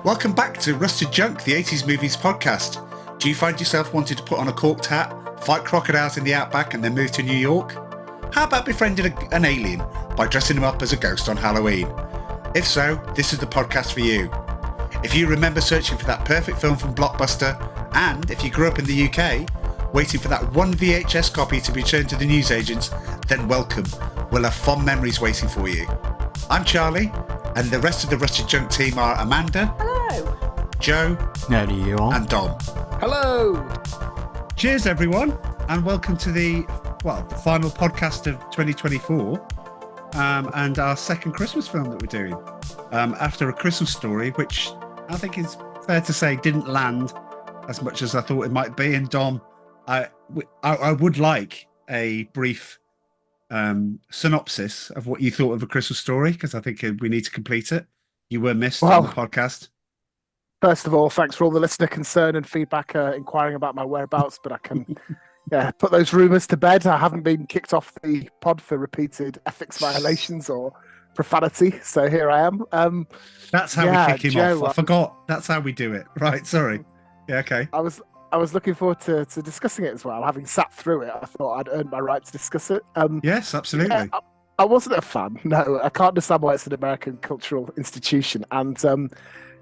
Welcome back to Rusted Junk, the 80s Movies podcast. Do you find yourself wanting to put on a corked hat, fight crocodiles in the outback and then move to New York? How about befriending an alien by dressing him up as a ghost on Halloween? If so, this is the podcast for you. If you remember searching for that perfect film from Blockbuster, and if you grew up in the UK, waiting for that one VHS copy to be returned to the newsagents, then welcome. We'll have fond memories waiting for you. I'm Charlie, and the rest of the Rusted Junk team are Amanda. Hello. Joe. No to you all. And Dom. Hello. Cheers, everyone, and welcome to the final podcast of 2024, and our second Christmas film that we're doing. After A Christmas Story, which I think is fair to say didn't land as much as I thought it might be. And Dom, I would like a brief synopsis of what you thought of A Christmas Story, because I think we need to complete it. You were missed on the podcast. First of all, thanks for all the listener concern and feedback inquiring about my whereabouts, but I can put those rumours to bed. I haven't been kicked off the pod for repeated ethics violations or profanity, so here I am. That's how we kick him off. I forgot. That's how we do it. Right, sorry. Yeah, okay. I was looking forward to discussing it as well. Having sat through it, I thought I'd earned my right to discuss it. Yes, absolutely. Yeah, I wasn't a fan. No, I can't understand why it's an American cultural institution. And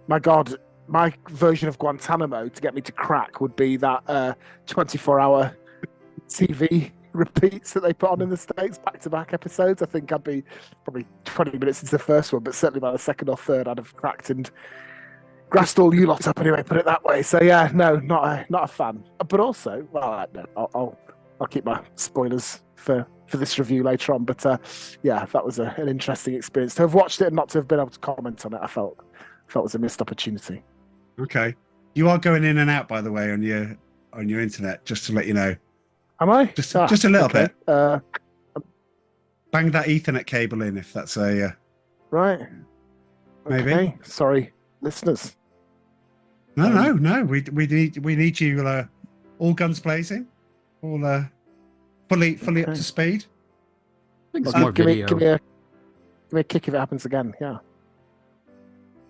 my God, my version of Guantanamo to get me to crack would be that 24-hour TV repeats that they put on in the States, back-to-back episodes. I think I'd be probably 20 minutes into the first one, but certainly by the second or third, I'd have cracked and grassed all you lot up anyway, put it that way. So yeah, no, not a fan. But also, well, no, I'll keep my spoilers for this review later on. But yeah, that was an interesting experience. To have watched it and not to have been able to comment on it, I felt was a missed opportunity. Okay. You are going in and out, by the way, on your internet, just to let you know. Am I? Just a little bit. Bang that Ethernet cable in, if that's a... right. Maybe. Okay. Sorry, listeners. No. We need you all guns blazing, all fully up to speed. I think it's more video. Give me a kick if it happens again. Yeah.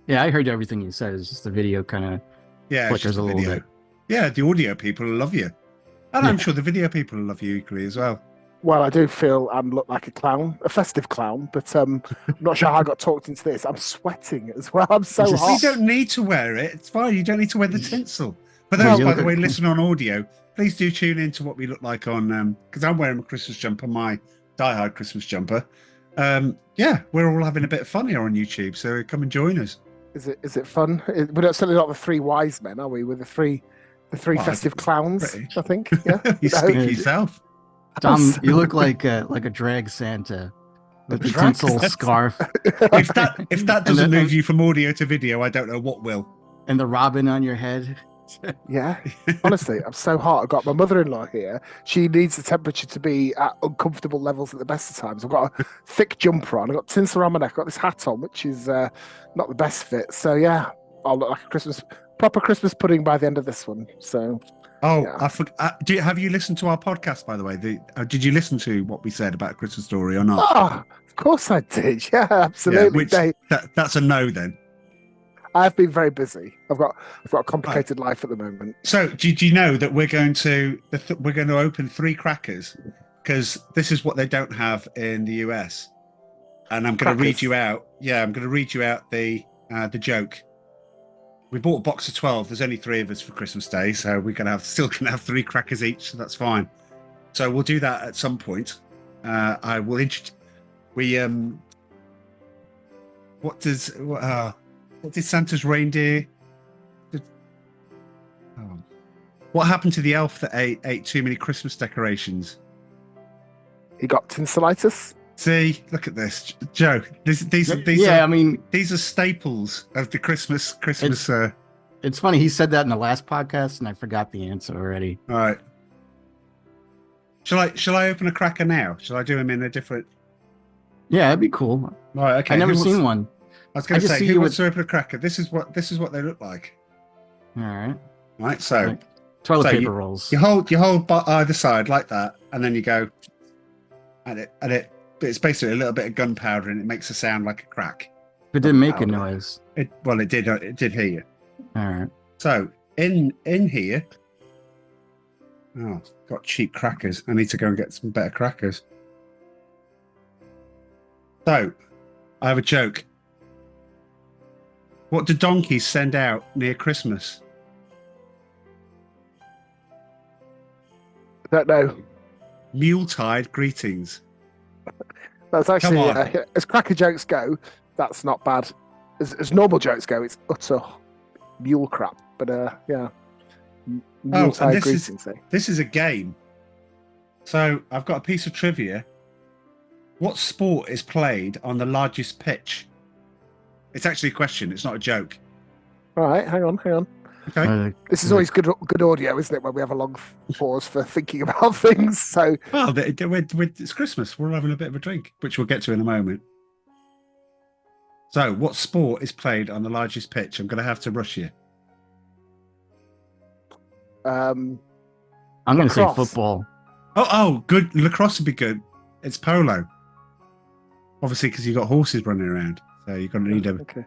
Yeah, I heard everything you said. It's just the video kind of flickers a little bit. Yeah, the audio people love you. And I'm sure the video people love you equally as well. Well, I do feel I look like a clown, a festive clown, but I'm not sure how I got talked into this. I'm sweating as well. I'm so hot. You don't need to wear it. It's fine. You don't need to wear the tinsel. For those, by the way, listening on audio, please do tune into what we look like on, because I'm wearing a Christmas jumper, my die-hard Christmas jumper. We're all having a bit of fun here on YouTube, so come and join us. Is it fun? We're certainly not the three wise men, are we? We're the three festive clowns, pretty. I think. Yeah. You speak for yourself. Tom, you look like a drag Santa with the tinsel scarf. If that doesn't move you from audio to video, I don't know what will. And the robin on your head. Yeah, honestly, I'm so hot. I've got my mother-in-law here. She needs the temperature to be at uncomfortable levels at the best of times. I've got a thick jumper on. I've got tinsel around my neck. I've got this hat on, which is not the best fit. So yeah, I'll look like a proper Christmas pudding by the end of this one. So. Oh, yeah. Have you listened to our podcast, by the way? Did you listen to what we said about A Christmas Story or not? Oh, of course I did. Yeah, absolutely. That's a no then. I've been very busy. I've got a complicated life at the moment. So, did you know that we're going to open 3 crackers, because this is what they don't have in the US, and I'm going to read you out. Yeah, I'm going to read you out the joke. We bought a box of 12. There's only 3 of us for Christmas Day, so we're still gonna have 3 crackers each. So that's fine. So we'll do that at some point. I will introduce. What did Santa's reindeer? What happened to the elf that ate too many Christmas decorations? He got tinselitis. See, look at this, Joe. These are staples of the Christmas. It's funny. He said that in the last podcast, and I forgot the answer already. All right. Shall I open a cracker now? Shall I do them in a different? Yeah, that'd be cool. All right. Okay. I've never seen one. I was going to say, who wants to open a cracker? This is what they look like. All right. Right. So like toilet paper rolls. You hold either side like that, and then you go at it. But it's basically a little bit of gunpowder, and it makes a sound like a crack. It didn't make a noise. It did. It did hear you. All right. So in here. Oh, got cheap crackers. I need to go and get some better crackers. So, I have a joke. What do donkeys send out near Christmas? I don't know. Mule-tide greetings. That's actually, as cracker jokes go, that's not bad. As normal jokes go, it's utter mule crap. But yeah. Mule-tide greetings. This is a game. So I've got a piece of trivia. What sport is played on the largest pitch? It's actually a question. It's not a joke. All right, hang on. Okay. This is always good audio, isn't it? When we have a long pause for thinking about things. So, well, it's Christmas. We're having a bit of a drink, which we'll get to in a moment. So, what sport is played on the largest pitch? I'm going to have to rush you. I'm going to say football. Oh, good. Lacrosse would be good. It's polo. Obviously, because you've got horses running around. So you've got to need them. Okay.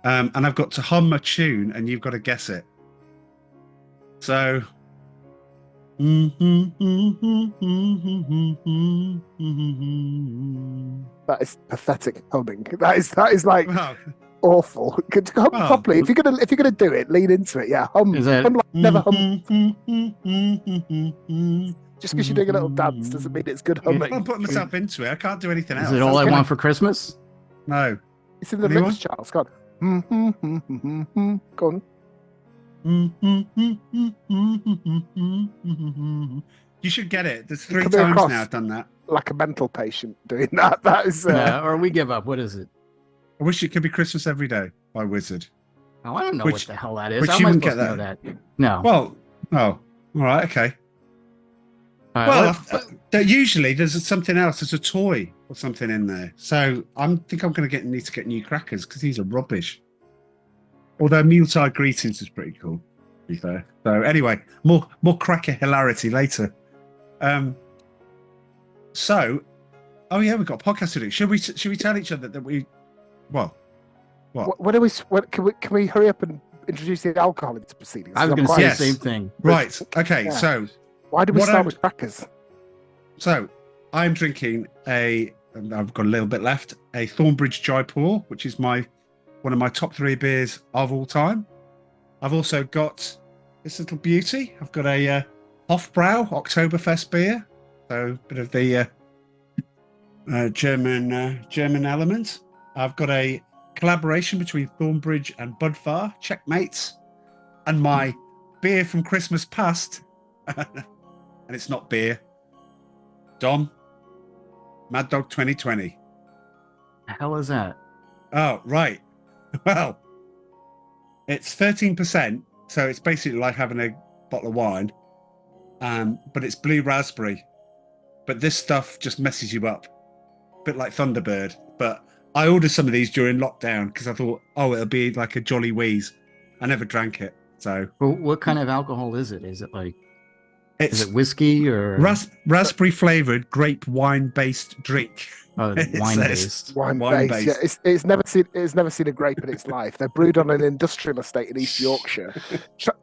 And I've got to hum a tune, and you've got to guess it. So. That is pathetic humming. That is like awful. Hum properly. If you're gonna do it, lean into it. Yeah, hum. Hum like never hum. Just because you're doing a little dance doesn't mean it's good humming. I'm putting myself into it. I can't do anything else. Is it all I want for Christmas? No. It's in the mix, Charles. Go on. Go on. You should get it. There's 3 times now I've done that. Like a mental patient doing that. That is. Or we give up. What is it? I wish it could be Christmas every day by Wizard. Oh, I don't know what the hell that is. Which How you am I wouldn't supposed get to know that? No. Well, all right, okay. Usually there's something else. There's a toy or something in there. So I think I'm going to need to get new crackers because these are rubbish. Although Mule-tide greetings is pretty cool, to be fair. So anyway, more cracker hilarity later. So, we've got a podcast to do. Should we tell each other that we? Well, what? Can we hurry up and introduce the alcohol into proceedings? I was going to say the same thing. Right. Okay. Yeah. So. Why do we start with crackers? So, I'm drinking I've got a little bit left, a Thornbridge Jaipur, which is one of my top 3 beers of all time. I've also got this little beauty. I've got a Hofbrau Oktoberfest beer. So, a bit of the German element. I've got a collaboration between Thornbridge and Budvar, checkmates. And my beer from Christmas past... And it's not beer. Dom, Mad Dog 2020. The hell is that? Oh, right. Well, it's 13%, so it's basically like having a bottle of wine, but it's blue raspberry. But this stuff just messes you up. A bit like Thunderbird. But I ordered some of these during lockdown because I thought, it'll be like a jolly wheeze. I never drank it. So. Well, what kind of alcohol is it? Is it like... Is it whiskey or raspberry flavored grape wine based drink? Oh, wine based. Wine based. Yeah, it's never seen a grape in its life. They're brewed on an industrial estate in East Yorkshire.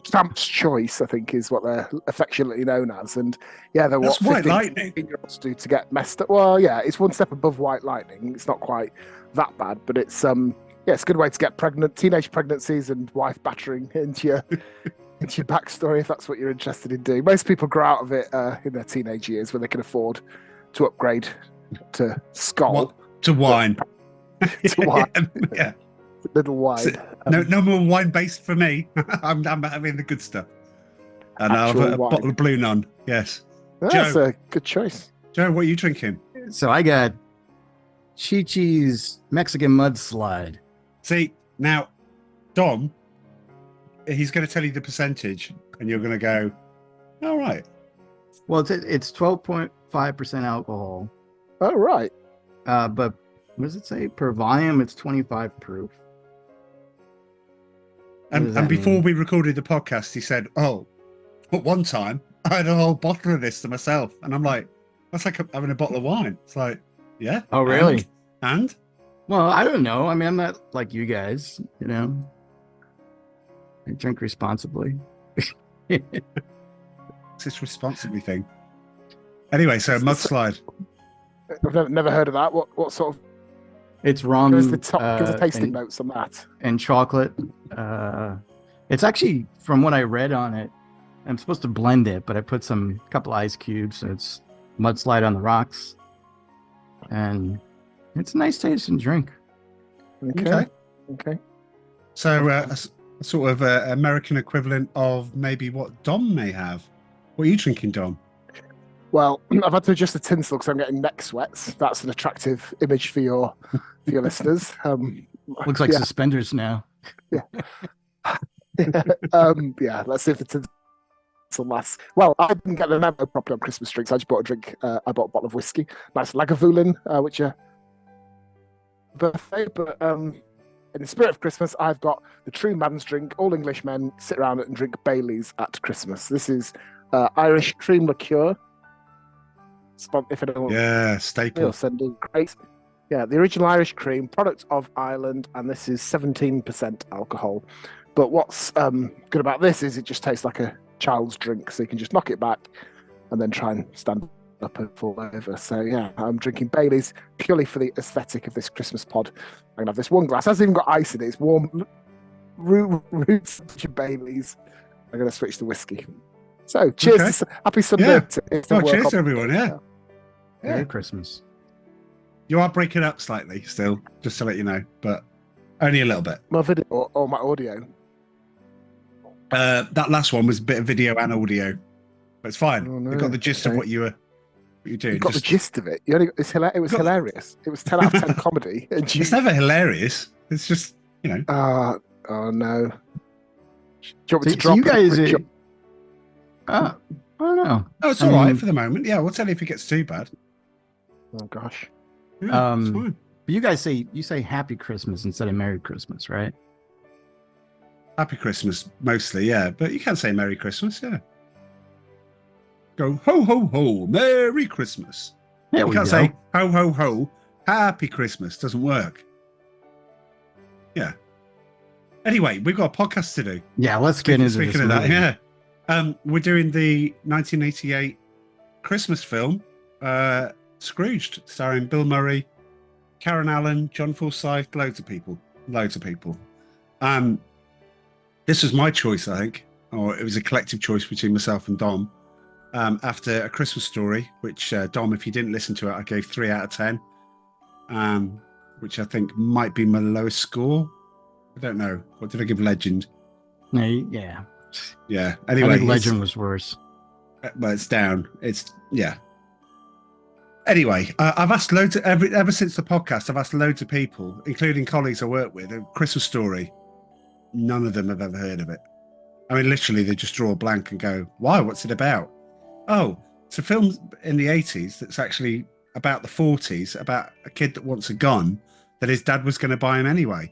Champ's Choice, I think, is what they're affectionately known as. And yeah, they're what White Lightning do to get messed up. Well, yeah, it's one step above White Lightning. It's not quite that bad, but it's it's a good way to get pregnant, teenage pregnancies, and wife battering into your backstory if that's what you're interested in doing. Most people grow out of it in their teenage years when they can afford to upgrade to Skoll. To wine. To wine. Yeah. Little wine. So, no more wine based for me. I'm having the good stuff. And I'll have a bottle of Blue Nun. Yes. That's a good choice. Joe, what are you drinking? So I got Chi-Chi's Mexican Mudslide. See, now, Dom, he's going to tell you the percentage, and you're going to go, all right. Well, it's 12.5% alcohol. Oh, right. But what does it say? Per volume, it's 25 proof. And before we recorded the podcast, he said, at one time, I had a whole bottle of this to myself. And I'm like, that's like having a bottle of wine. It's like, yeah. Oh, really? And? Well, I don't know. I mean, I'm not like you guys, you know. I drink responsibly. It's this responsibly thing. Anyway, so mudslide. I've never heard of that. What sort of? It's rum. Give us the tasting notes on that. And chocolate. It's actually, from what I read on it, I'm supposed to blend it, but I put couple ice cubes, so it's mudslide on the rocks, and it's a nice tasting drink. Okay. So a sort of American equivalent of maybe what Dom may have. What are you drinking, Dom? Well, I've had to adjust the tinsel because I'm getting neck sweats. That's an attractive image for your listeners. Looks like suspenders now. Yeah. Let's see if the tinsel lasts. Well, I didn't get the memo properly on Christmas drinks. I just bought a drink. I bought a bottle of whiskey, nice Lagavulin, which are birthday. But in the spirit of Christmas, I've got the true man's drink. All English men sit around and drink Baileys at Christmas. This is Irish cream liqueur. If anyone staple. Sending great. Yeah, the original Irish cream, product of Ireland, and this is 17% alcohol. But what's good about this is it just tastes like a child's drink, so you can just knock it back and then try and stand up and fall over. So yeah, I'm drinking Baileys purely for the aesthetic of this Christmas pod. I'm gonna have this one glass. It hasn't even got ice in it. It's warm roots of Baileys. I'm gonna switch to whiskey. So cheers! Happy Sunday! Cheers, everyone! Yeah. Merry Christmas. You are breaking up slightly still, just to let you know, but only a little bit. My video or my audio? That last one was a bit of video and audio, but it's fine. Oh, no. You got the gist of what you doing. You got the gist of it. It was hilarious. It was 10 out of 10 comedy. And it's never hilarious. It's just, you know. Oh no. Do you want me to drop you guys? I don't know. Oh, it's all right for the moment. Yeah, we'll tell you if it gets too bad. Oh gosh. Yeah, it's fine. But you guys say Happy Christmas instead of Merry Christmas, right? Happy Christmas mostly, yeah. But you can say Merry Christmas, yeah. Go ho ho ho, Merry Christmas. Yeah, you can't say ho ho ho, Happy Christmas. Doesn't work. Yeah. Anyway, we've got a podcast to do. Yeah, let's get into this. Speaking of that, yeah. We're doing the 1988 Christmas film, Scrooged, starring Bill Murray, Karen Allen, John Forsythe, loads of people. This was my choice, I think, or it was a collective choice between myself and Dom. After A Christmas Story, which Dom, if you didn't listen to it, I gave 3 out of 10, which I think might be my lowest score. I don't know. What did I give Legend? Yeah. Yeah. Anyway, I think Legend was worse. But it's down. Anyway, I've asked loads ever since the podcast. I've asked loads of people, including colleagues I work with, A Christmas Story. None of them have ever heard of it. I mean, literally, they just draw a blank and go, "Why? What's it about?" Oh, it's a film in the 80s that's actually about the 40s, about a kid that wants a gun that his dad was going to buy him anyway.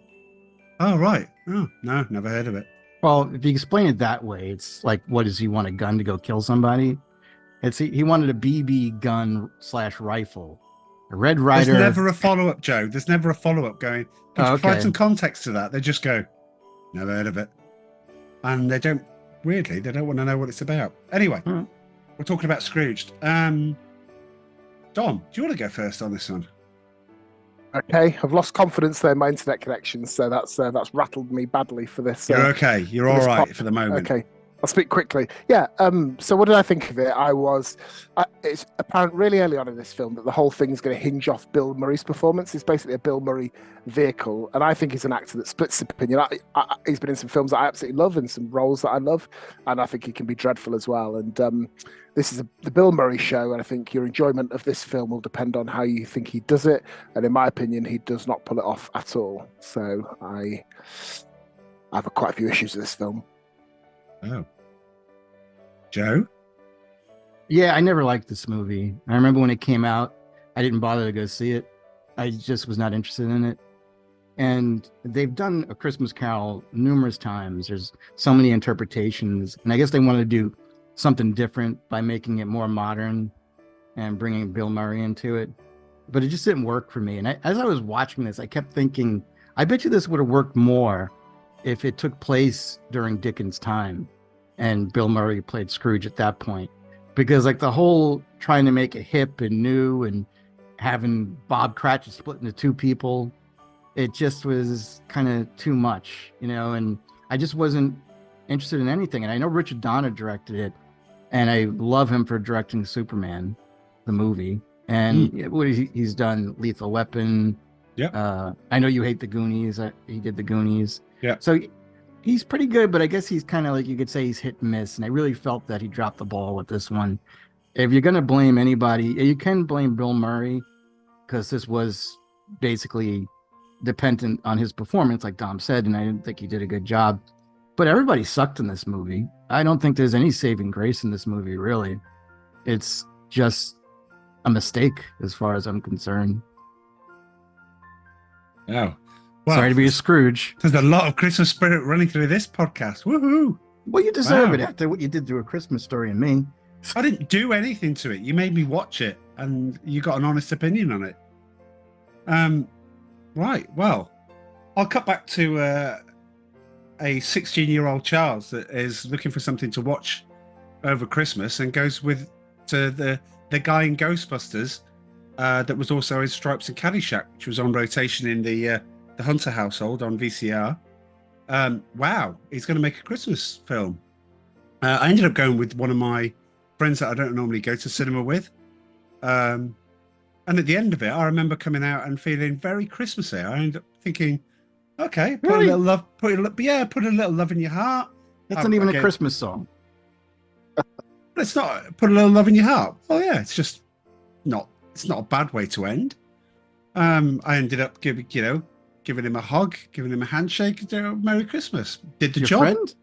Oh, right. Oh, no, never heard of it. Well, if you explain it that way, it's like, what does he want, a gun to go kill somebody? He wanted a BB gun / rifle. A Red Ryder. There's never a follow-up, Joe. There's never a follow-up going, can you provide some context to that? They just go, never heard of it. And they don't want to know what it's about. Anyway, we're talking about Scrooged. Dom, do you want to go first on this one? Okay, I've lost confidence there in my internet connection, so that's rattled me badly for this. You're okay. You're all right for the moment. Okay, I'll speak quickly. Yeah. So what did I think of it? It's apparent really early on in this film that the whole thing's going to hinge off Bill Murray's performance. It's basically a Bill Murray vehicle, and I think he's an actor that splits opinion. He's been in some films that I absolutely love and some roles that I love, and I think he can be dreadful as well. And this is the Bill Murray show, and I think your enjoyment of this film will depend on how you think he does it. And in my opinion, he does not pull it off at all. So I have quite a few issues with this film. Oh. Joe? Yeah, I never liked this movie. I remember when it came out, I didn't bother to go see it. I just was not interested in it. And they've done A Christmas Carol numerous times. There's so many interpretations. And I guess they wanted to do something different by making it more modern and bringing Bill Murray into it. but it just didn't work for me. And as I was watching this, I kept thinking, I bet you this would have worked more if it took place during Dickens' time and Bill Murray played Scrooge at that point. Because like the whole trying to make it hip and new and having Bob Cratchit split into two people, it just was kind of too much, and I just wasn't interested in anything. And I know Richard Donner directed it, and I love him for directing Superman, the movie. And what he's done, Lethal Weapon. Yeah. I know you hate the Goonies. He did the Goonies. Yeah. So he's pretty good, but I guess he's kind of like, you could say he's hit and miss. And I really felt that he dropped the ball with this one. If you're going to blame anybody, you can blame Bill Murray, because this was basically dependent on his performance, like Dom said, and I didn't think he did a good job. But everybody sucked in this movie. I don't think there's any saving grace in this movie, really. It's just a mistake as far as I'm concerned. Oh. Well, sorry to be a Scrooge. There's a lot of Christmas spirit running through this podcast. Woohoo! Well, you deserve it after what you did to A Christmas Story and me. I didn't do anything to it. You made me watch it, and you got an honest opinion on it. Right. Well, I'll cut back to a 16-year-old Charles that is looking for something to watch over Christmas and goes to the guy in Ghostbusters that was also in Stripes and Caddyshack, which was on rotation in the Hunter household on VCR. Wow, he's going to make a Christmas film. I ended up going with one of my friends that I don't normally go to cinema with. And at the end of it, I remember coming out and feeling very Christmassy. I ended up thinking, okay, put a little love, put a little love in your heart. That's not even a Christmas song. It's not put a little love in your heart. Oh yeah, it's not a bad way to end. I ended up giving him a hug, giving him a handshake, Merry Christmas. Did the job. Friend?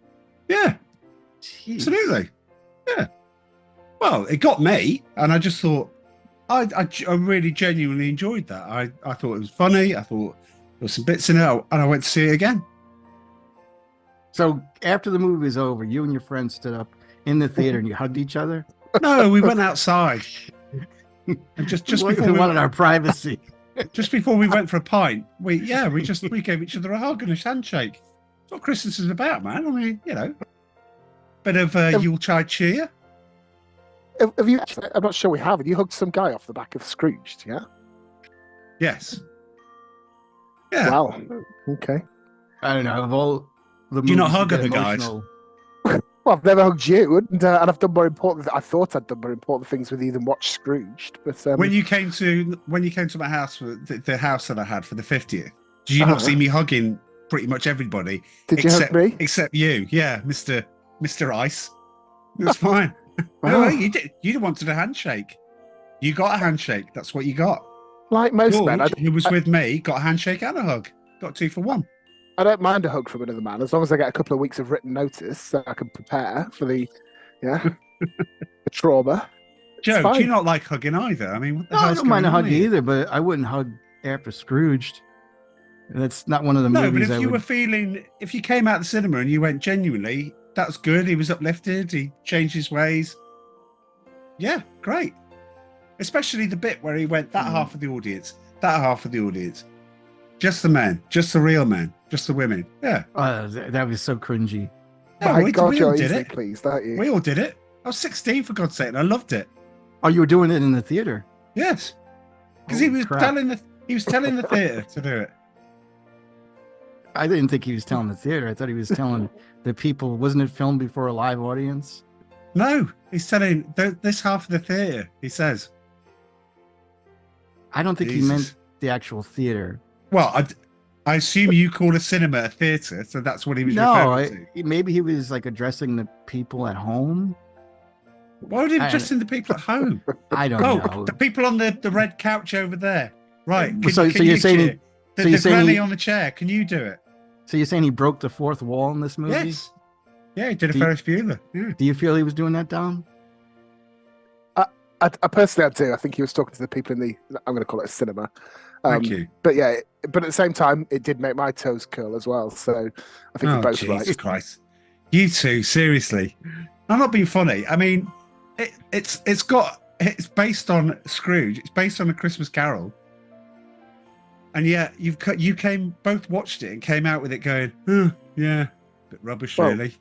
Yeah. Jeez. Absolutely. Yeah. Well, it got me, and I just thought I really genuinely enjoyed that. I thought it was funny. I thought there were some bits in it, and I went to see it again. So after the movie was over, you and your friend stood up in the theater and you hugged each other? No, we went outside. And just before we wanted our privacy. Just before we went for a pint, we gave each other a hug and a handshake. That's what Christmas is about, man. I mean, bit of Yuletide cheer. Have you? I'm not sure we have. Have you hugged some guy off the back of Scrooged? Yeah. Yes. Yeah. Wow. Okay. I don't know. Of all the do you not movies hug that other get guys? emotional- Well, I've never hugged you, and I've done more important. I thought I'd done more important things with you than watch Scrooged. But when you came to my house, for the house that I had for the 50th, did you not see me hugging pretty much everybody? Did you hug me? Except you, yeah, Mr. Ice. It was fine. Wow. No, you did. You wanted a handshake. You got a handshake. That's what you got. Like most men, who was with me, got a handshake and a hug. Got 2 for 1. I don't mind a hug from another man as long as I get a couple of weeks of written notice so I can prepare for the trauma. Joe, do you not like hugging either? I mean, what the No, I hell's don't mind a going on hug here? either, but I wouldn't hug after Scrooged. That's not one of the No, but movies if you came out of the cinema and you went genuinely, that's good. He was uplifted. He changed his ways. Yeah, great. Especially the bit where he went that half of the audience, just the men, just the real men, just the women. Yeah. That was so cringy. Yeah, My we God, all you're did easily it. pleased, aren't you? We all did it. I was 16 for God's sake, and I loved it. Oh, you were doing it in the theater? Yes, because he Holy was crap. telling the theater to do it. I didn't think he was telling the theater. I thought he was telling the people. Wasn't it filmed before a live audience? No, he's telling this half of the theater. He says. I don't think he Jesus. meant the actual theater. Well, I assume you call a cinema a theater, so that's what he was No, referring to. maybe he was like addressing the people at home. Why would he addressing the people at home? I don't know. The people on the red couch over there. Right. So you're saying the granny on the chair. Can you do it? So you're saying he broke the fourth wall in this movie? Yes. Yeah, he did a Ferris Bueller. Yeah. Do you feel he was doing that, Dom? I personally, I do. I think he was talking to the people in the. I'm going to call it a cinema. Thank you. But yeah, but at the same time, it did make my toes curl as well. So I think we're both Jesus right. Christ. You two, seriously. I'm not being funny. I mean, it's got it's based on Scrooge. It's based on A Christmas Carol. And yeah, you both watched it and came out with it going, oh, yeah, bit rubbish, Well, really.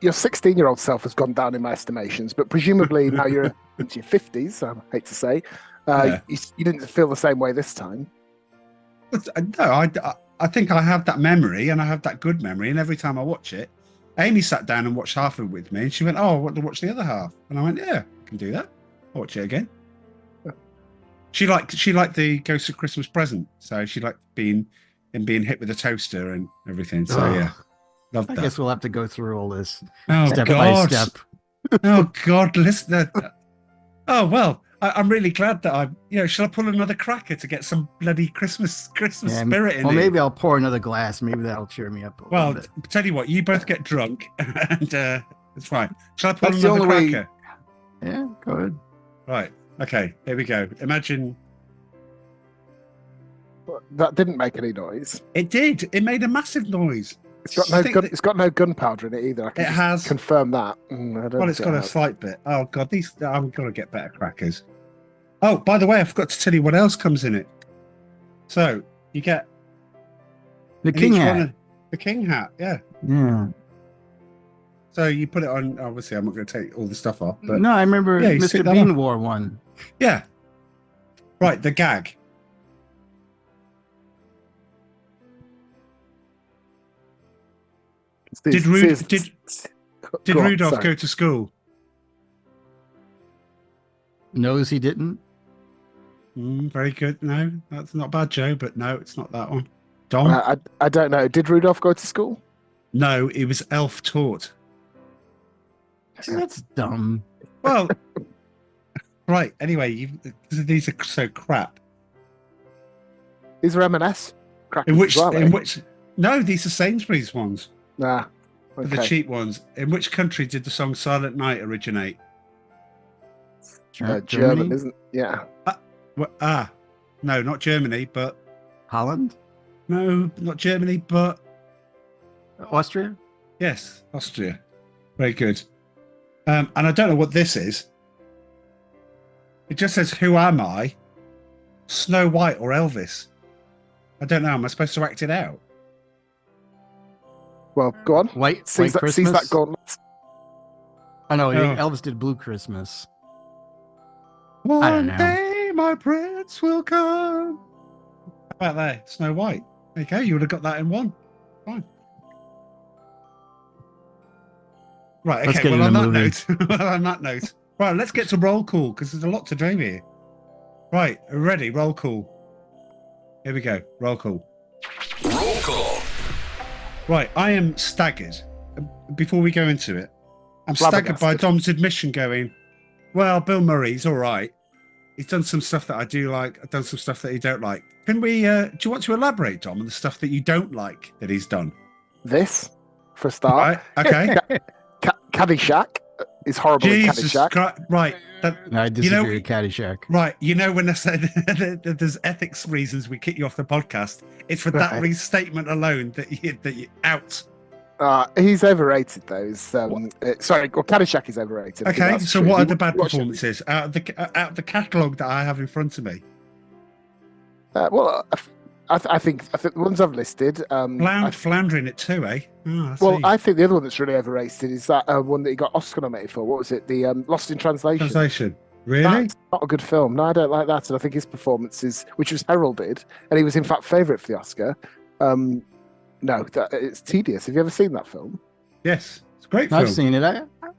Your 16-year-old self has gone down in my estimations, but presumably now you're into your 50s, I hate to say, Yeah. you didn't feel the same way this time. But, no, I think I have that memory, and I have that good memory, and every time I watch it, Amy sat down and watched half of it with me, and she went, oh, I want to watch the other half. And I went, yeah, I can do that. I'll watch it again. She liked the Ghost of Christmas Present, so she liked being hit with a toaster and everything. So yeah, loved I that. guess we'll have to go through all this Oh step by God! step. Oh God! Listen. Oh well, I'm really glad that shall I pull another cracker to get some bloody Christmas spirit in Well, it? maybe I'll pour another glass. Maybe that'll cheer me up. Well, tell you what, you both get drunk, and it's fine. Shall I pull That's the another only way- cracker? Yeah, go ahead. Right. Okay. Here we go. Imagine. That didn't make any noise. It did. It made a massive noise. It's got no gunpowder in it either. I can It just has. confirm that. Well, it's got a slight bit. Oh God, I'm gonna get better crackers. Oh, by the way, I forgot to tell you what else comes in it. So you get The in king each hat. one the king hat. Yeah. Yeah. So you put it on. Obviously, I'm not going to take all the stuff off, but No, I remember Yeah, you stick Mr. that Bean on. wore one. yeah. Right, the gag. Did Rudolph go to school? Knows he didn't. Very good. No, that's not bad, Joe. But no, it's not that one. Dom? I don't know. Did Rudolph go to school? No, it was elf taught. That's dumb. Well, right. Anyway, these are so crap. These are M&S crackers. In which? as well, eh? No, these are Sainsbury's ones. Nah. Okay. The cheap ones. In which country did the song "Silent Night" originate? German, Germany? isn't? Yeah. No, not Germany, but Holland? no, not Germany, but Austria? yes, Austria. Very good. And I don't know what this is. It just says, "Who am I? Snow White or Elvis?" I don't know. Am I supposed to act it out? Well, go on. White Seize Christmas? that gauntlet. Oh, no, Oh. Elvis did Blue Christmas. One know. day my prince will come. How about that? Snow White. Okay, you would have got that in one. Fine. Right, Let's okay, get well, on in that the note, on that note, right, let's get to roll call because there's a lot to do here. Right, ready, roll call. Here we go, roll call. Roll call. Right, I am staggered. Before we go into it, I'm staggered by Flabbergasted. Dom's admission going, well, Bill Murray's all right. He's done some stuff that I do like. I've done some stuff that he don't like. Can we, do you want to elaborate, Dom, on the stuff that you don't like that he's done? This, for a start. Right, okay. Caddyshack is horrible in Jesus Caddyshack. Christ. Right. I disagree know- with Caddyshack. Right, when I said that there's ethics reasons we kick you off the podcast, it's for that Right. restatement alone that you out. He's overrated, though. Caddyshack is overrated. I think Okay, that's so true. what are You the bad watch it- performances out of the catalogue that I have in front of me? I think the ones I've listed. Floundering it too, eh? Oh, I think the other one that's really overrated is that one that he got Oscar nominated for. What was it? The Lost in Translation. Translation. Really? That's not a good film. No, I don't like that. And I think his performances, which was heralded, and he was in fact favourite for the Oscar. It's tedious. Have you ever seen that film? Yes, it's a great film. I've seen it.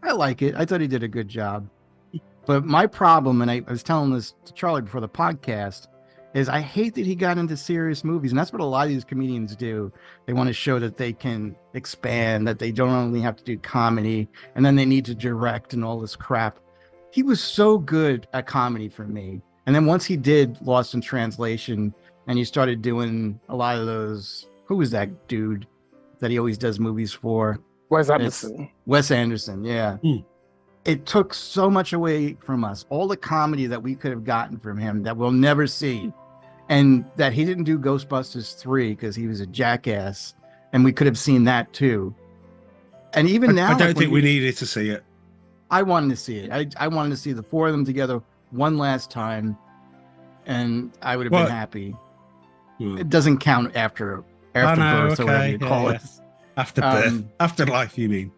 I like it. I thought he did a good job. But my problem, and I was telling this to Charlie before the podcast, is I hate that he got into serious movies. And that's what a lot of these comedians do. They want to show that they can expand, that they don't only have to do comedy, and then they need to direct and all this crap. He was so good at comedy for me. And then once he did Lost in Translation, and he started doing a lot of those, who was that dude that he always does movies for? Wes Anderson. Wes Anderson, yeah. It took so much away from us. All the comedy that we could have gotten from him that we'll never see. And that he didn't do Ghostbusters 3 because he was a jackass. And we could have seen that too. And even now, I don't think we needed to see it. I wanted to see it. I wanted to see the four of them together one last time, and I would have Well, been happy. Hmm. It doesn't count after Oh, no, birth or whatever okay, you call yeah. it. After birth, after life, you mean?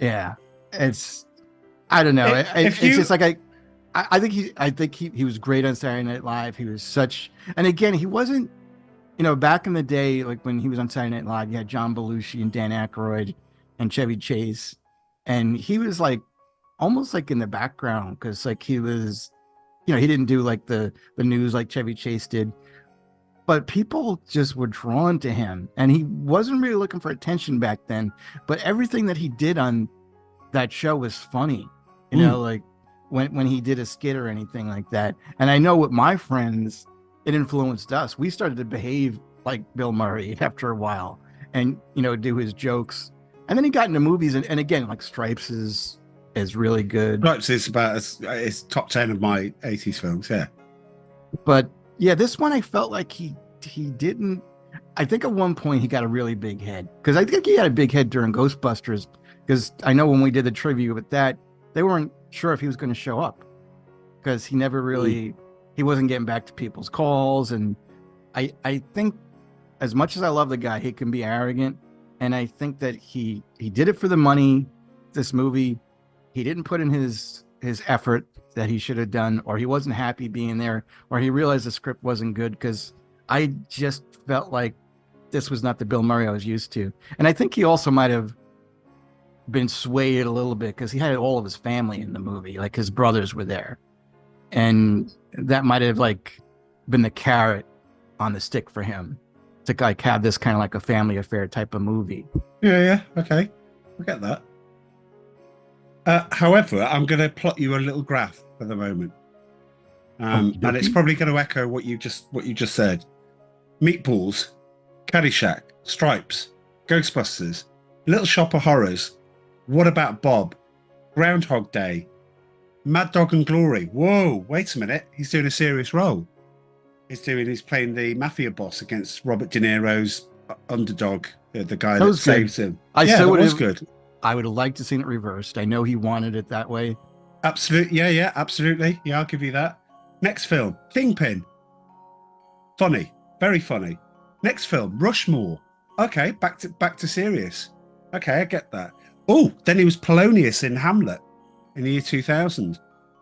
Yeah, I don't know. If It's you, just like I think he was great on Saturday Night Live. He was such, and again, he wasn't, back in the day, like when he was on Saturday Night Live, you had John Belushi and Dan Aykroyd and Chevy Chase, and he was like almost like in the background because like he was, he didn't do like the news like Chevy Chase did, but people just were drawn to him, and he wasn't really looking for attention back then. But everything that he did on that show was funny, like when he did a skit or anything like that. And I know with my friends, it influenced us. We started to behave like Bill Murray after a while, and do his jokes. And then he got into movies, and again, like Stripes is really good. Stripes is about it's top 10 of my 80s films. Yeah, But yeah, this one I felt like he didn't. I think at one point he got a really big head, because I think he had a big head during Ghostbusters. Because I know when we did the trivia with that, they weren't sure if he was going to show up, because he never really he wasn't getting back to people's calls. And I think, as much as I love the guy, he can be arrogant, and I think that he did it for the money. This movie, he didn't put in his effort that he should have done, or he wasn't happy being there, or he realized the script wasn't good, because I just felt like this was not the Bill Murray I was used to. And I think he also might have been swayed a little bit because he had all of his family in the movie, like his brothers were there, and that might have like been the carrot on the stick for him to like have this kind of like a family affair type of movie. yeah, okay, I get that. However, I'm going to plot you a little graph for the moment, and it's probably going to echo what you just said. Meatballs, Caddyshack, Stripes, Ghostbusters, Little Shop of Horrors, What About Bob, Groundhog Day, Mad Dog and Glory. Whoa, wait a minute. He's doing a serious role. He's playing the mafia boss against Robert De Niro's underdog, the guy that saves him. That was good. I would have liked to seen it reversed. I know he wanted it that way. Absolutely. Yeah, absolutely. Yeah, I'll give you that. Next film, Kingpin. Funny. Very funny. Next film, Rushmore. Okay, back to serious. Okay, I get that. Oh, then he was Polonius in Hamlet in the year 2000.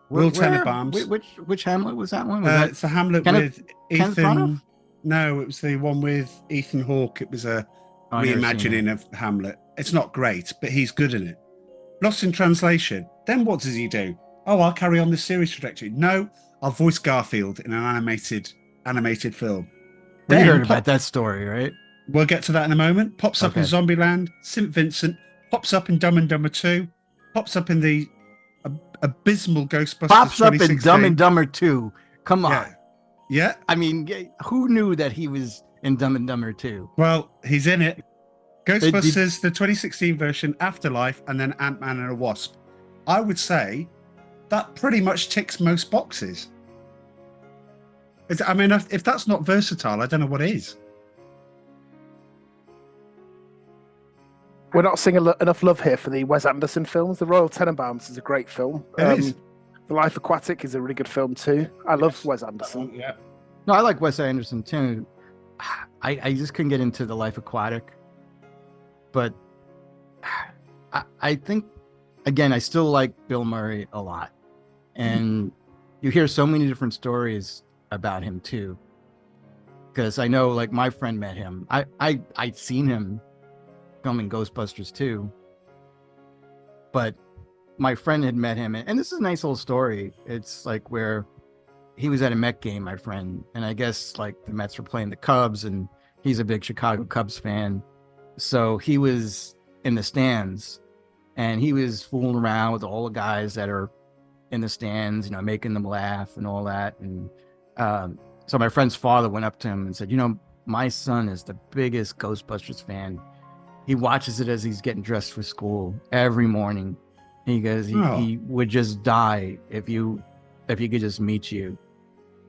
Will Tenenbaums. Which Hamlet was that one? It's the Hamlet with Ethan. No, it was the one with Ethan Hawke. It was a reimagining of Hamlet. It's not great, but he's good in it. Lost in Translation. Then what does he do? Oh, I'll carry on this series trajectory. No, I'll voice Garfield in an animated film. You heard about that story, right? We'll get to that in a moment. Pops up in Zombieland, St. Vincent, pops up in Dumb and Dumber 2, pops up in the abysmal Ghostbusters. Pops up in Dumb and Dumber 2. Come on. Yeah. I mean, who knew that he was in Dumb and Dumber 2? Well, he's in it. Ghostbusters, the 2016 version, Afterlife, and then Ant-Man and a Wasp. I would say that pretty much ticks most boxes. I mean, if that's not versatile, I don't know what is. We're not seeing enough love here for the Wes Anderson films. The Royal Tenenbaums is a great film. It is. The Life Aquatic is a really good film too. I love Wes Anderson. Yeah. No, I like Wes Anderson too. I just couldn't get into The Life Aquatic. But I think, again, I still like Bill Murray a lot. And you hear so many different stories about him too. Because I know, like, my friend met him. I'd seen him filming Ghostbusters 2. But my friend had met him. And this is a nice little story. It's like where he was at a Met game, my friend. And I guess, like, the Mets were playing the Cubs. And he's a big Chicago Cubs fan. So he was in the stands, and he was fooling around with all the guys that are in the stands, making them laugh and all that. And so my friend's father went up to him and said, my son is the biggest Ghostbusters fan. He watches it as he's getting dressed for school every morning. And he goes, he would just die if he could just meet you.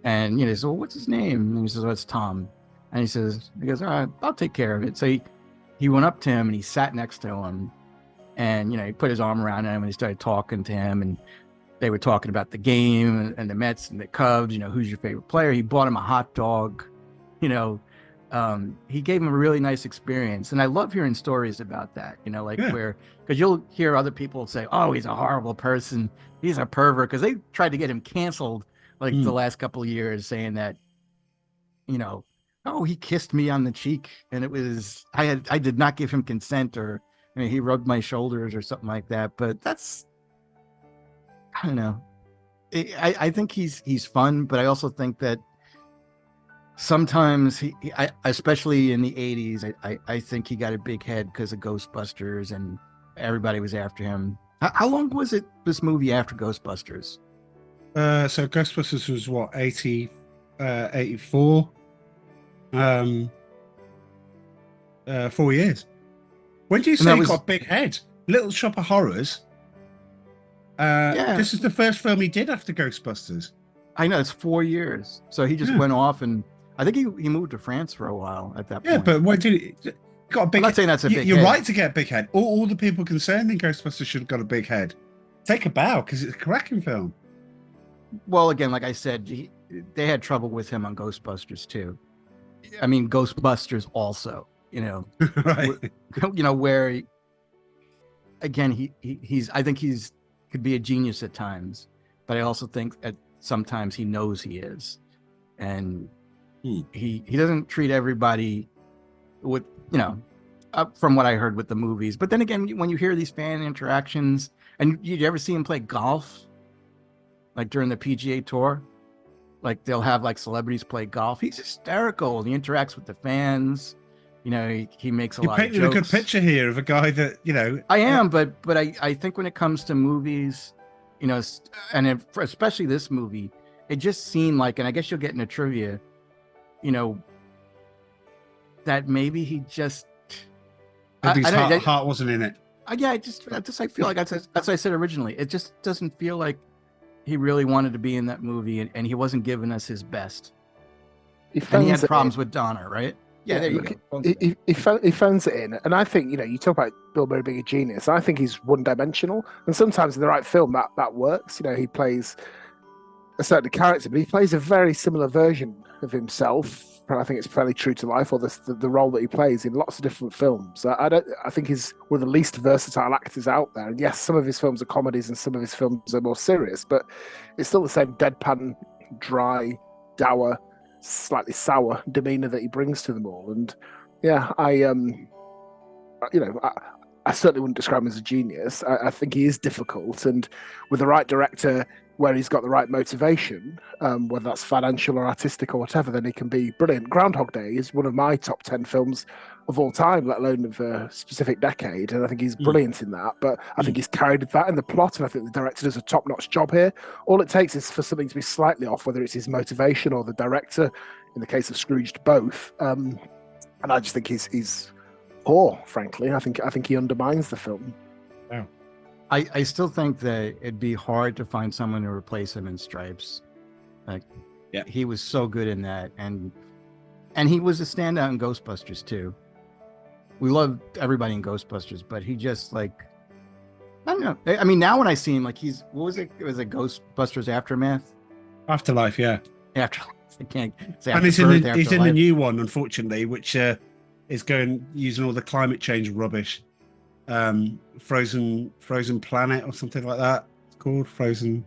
And he says, well, what's his name? And he says, oh, it's Tom. And he goes, all right, I'll take care of it. So he went up to him and he sat next to him, and he put his arm around him and he started talking to him, and they were talking about the game and the Mets and the Cubs, who's your favorite player. He bought him a hot dog, you know. He gave him a really nice experience. And I love hearing stories about that, because you'll hear other people say, oh, he's a horrible person. He's a pervert. Because they tried to get him canceled the last couple of years, saying that, oh, he kissed me on the cheek. And it was, I did not give him consent, or he rubbed my shoulders or something like that. But that's, I don't know. I think he's fun, but I also think that sometimes especially in the 80s, I think he got a big head because of Ghostbusters and everybody was after him. How long was this movie after Ghostbusters? So Ghostbusters was what, 84? 4 years. When do you say he got a big head? Little Shop of Horrors. This is the first film he did after Ghostbusters. I know, it's 4 years. So he just went off, and I think he moved to France for a while at that point. Yeah, but why did he got a big I'm not saying that's a big head. You're right to get a big head. All the people concerned in Ghostbusters should have got a big head. Take a bow, because it's a cracking film. Well, again, like I said, they had trouble with him on Ghostbusters too. I mean, Ghostbusters also, right. Where again, he's I think he's could be a genius at times, but I also think that sometimes he knows he is, and he doesn't treat everybody with, from what I heard with the movies. But then again, when you hear these fan interactions, and you ever see him play golf, like during the PGA Tour, like they'll have like celebrities play golf. He's hysterical. He interacts with the fans. He makes a lot of jokes. You're painting a good picture here of a guy that, I am, but I think when it comes to movies, and especially this movie, it just seemed like, and I guess you'll get into trivia, that maybe he just, his heart wasn't in it. I feel like that's what I said originally. It just doesn't feel like he really wanted to be in that movie, and he wasn't giving us his best. And he had problems with Donner, right? Yeah, there you go. He phones it in, and I think you talk about Bill Murray being a genius. I think he's one-dimensional, and sometimes in the right film that works. He plays a certain character, but he plays a very similar version of himself. And I think it's fairly true to life, or the role that he plays in lots of different films. I think he's one of the least versatile actors out there. And yes, some of his films are comedies, and some of his films are more serious, but it's still the same deadpan, dry, dour, slightly sour demeanor that he brings to them all. And yeah, I certainly wouldn't describe him as a genius. I think he is difficult, and with the right director, where he's got the right motivation, whether that's financial or artistic or whatever, then he can be brilliant. Groundhog Day is one of my top 10 films of all time, let alone of a specific decade, and I think he's brilliant in that. But I think he's carried that in the plot, and I think the director does a top-notch job here. All it takes is for something to be slightly off, whether it's his motivation or the director, in the case of Scrooged, both. And I just think he's poor, frankly. I think he undermines the film. Yeah. I still think that it'd be hard to find someone to replace him in Stripes. He was so good in that, and he was a standout in Ghostbusters too. We loved everybody in Ghostbusters, but he just I don't know. I mean, now when I see him, what was it? It was a Ghostbusters Aftermath? Afterlife, yeah. Afterlife. I can't say. And he's in the new one, unfortunately, which is using all the climate change rubbish. Frozen Planet or something like that. It's called Frozen.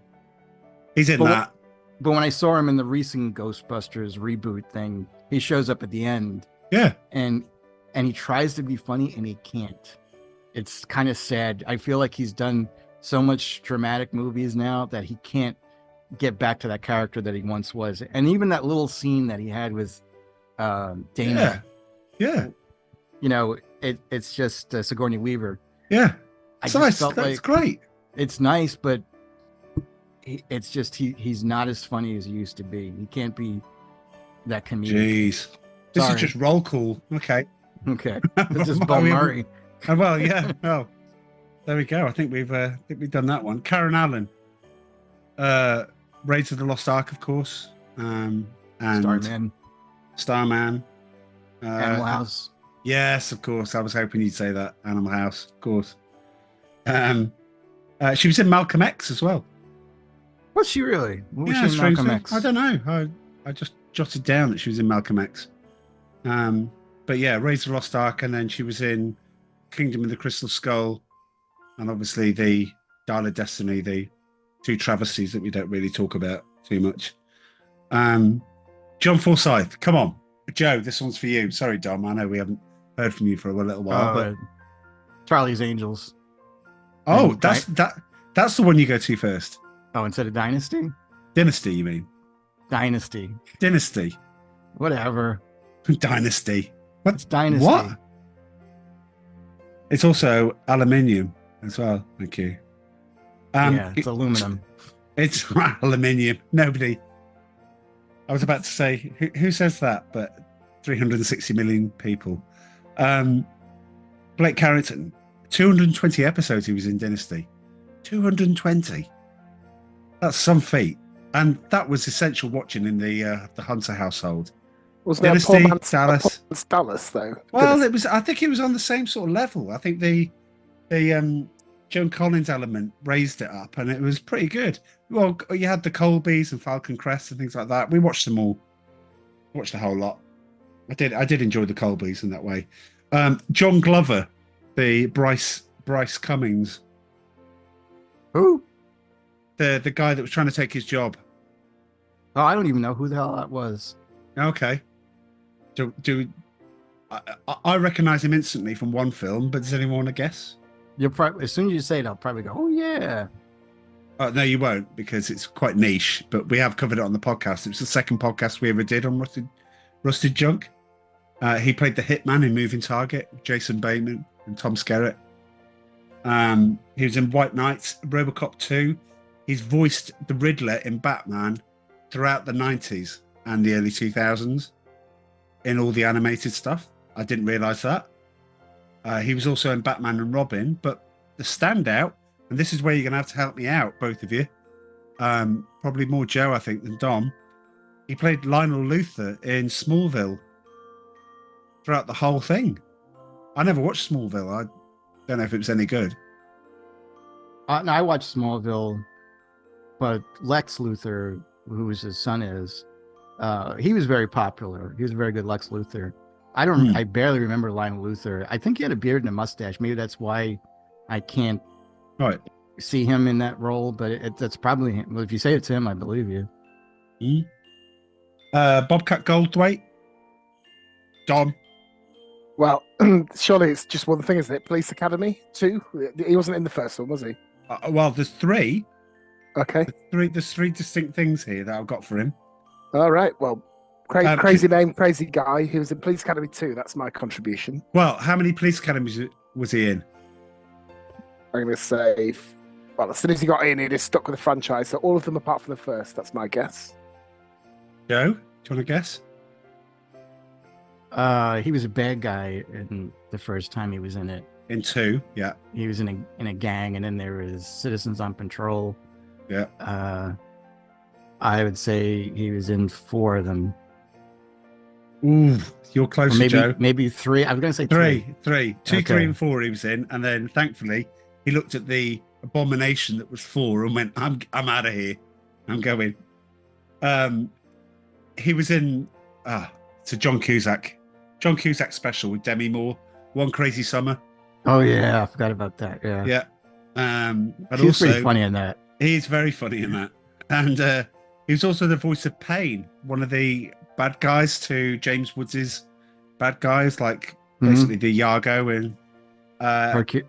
He's in that. But when I saw him in the recent Ghostbusters reboot thing, he shows up at the end. Yeah. And he tries to be funny and he can't. It's kind of sad. I feel like he's done so much dramatic movies now that he can't get back to that character that he once was. And even that little scene that he had with Dana. Yeah. It's just Sigourney Weaver. Yeah. That's great. It's nice, but it's just he's not as funny as he used to be. He can't be that comedic. Jeez. This is just roll call. Okay. This is Bill Murray. Well, yeah. Oh, there we go. I think we've done that one. Karen Allen. Raiders of the Lost Ark, of course. And Starman. Animal House. Yes, of course. I was hoping you'd say that. Animal House, of course. She was in Malcolm X as well. Was she really? What was Yeah, she in Malcolm strangely. X? I don't know. I just jotted down that she was in Malcolm X. But yeah, Raise the Lost Ark, and then she was in Kingdom of the Crystal Skull, and obviously the Dial of Destiny, the two travesties that we don't really talk about too much. John Forsyth, come on. Joe, this one's for you. Sorry, Dom, I know we haven't heard from you for a little while, but Charlie's Angels. oh, And that's the one you go to first. Oh, instead of Dynasty? Dynasty, you mean? Dynasty. Dynasty. Whatever. Dynasty. What? It's Dynasty. What? It's also aluminium as well. Thank you. Yeah, it's aluminum. It's aluminium. Nobody. I was about to say, who says that? But 360 million people. Blake Carrington, 220 episodes he was in Dynasty. 220. That's some feat. And that was essential watching in the Hunter household. Wasn't there Dynasty, a poor man's Dallas. Dallas, though? Well, it was. I think it was on the same sort of level. I think the Joan Collins element raised it up, and it was pretty good. Well, you had the Colbys and Falcon Crest and things like that. We watched them all. Watched a whole lot. I did enjoy the Colbys in that way. John Glover, the Bryce Cummings. Who? The guy that was trying to take his job. Oh, I don't even know who the hell that was. Okay. I recognize him instantly from one film, but does anyone want to guess? You'll probably, as soon as you say it, I'll probably go, oh yeah. No, you won't, because it's quite niche, but we have covered it on the podcast. It was the second podcast we ever did on Rusted Junk. He played the hitman in Moving Target, Jason Bateman and Tom Skerritt. He was in White Knight, Robocop 2. He's voiced the Riddler in Batman throughout the 90s and the early 2000s in all the animated stuff. I didn't realize that. He was also in Batman and Robin, but the standout, and this is where you're going to have to help me out, both of you, probably more Joe, I think, than Dom. He played Lionel Luthor in Smallville throughout the whole thing. I never watched Smallville. I don't know if it was any good. No, I watched Smallville, but Lex Luthor, who his son is, he was very popular. He was a very good Lex Luthor. I barely remember Lionel Luthor. I think he had a beard and a mustache. Maybe that's why I can't see him in that role, but that's probably him. Well, if you say it's him, I believe you. Bobcat Goldthwait. Dom. Well, surely it's just one thing, isn't it? Police Academy 2? He wasn't in the first one, was he? Well, there's three. Okay. There's three distinct things here that I've got for him. All right. Well, crazy name, crazy guy. He was in Police Academy 2. That's my contribution. Well, how many police academies was he in? I'm going to say, well, as soon as he got in, he just stuck with the franchise. So all of them apart from the first. That's my guess. Joe, do you want to guess? He was a bad guy in the first time he was in it. In 2, yeah. He was in a gang, and then there was Citizens on Patrol. Yeah. I would say he was in 4 of them. Ooh, you're closer, Joe. Maybe 3. I was going to say 3. 3. 2, 3, and 4 he was in, and then thankfully he looked at the abomination that was 4 and went, "I'm out of here. I'm going." He was in it's a John Cusack special with Demi Moore, One Crazy Summer. Oh yeah, I forgot about that. Yeah. Yeah. But He's also pretty funny in that. He's very funny in that, and he was also the voice of Pain, one of the bad guys to James Woods' bad guys, like basically the Iago and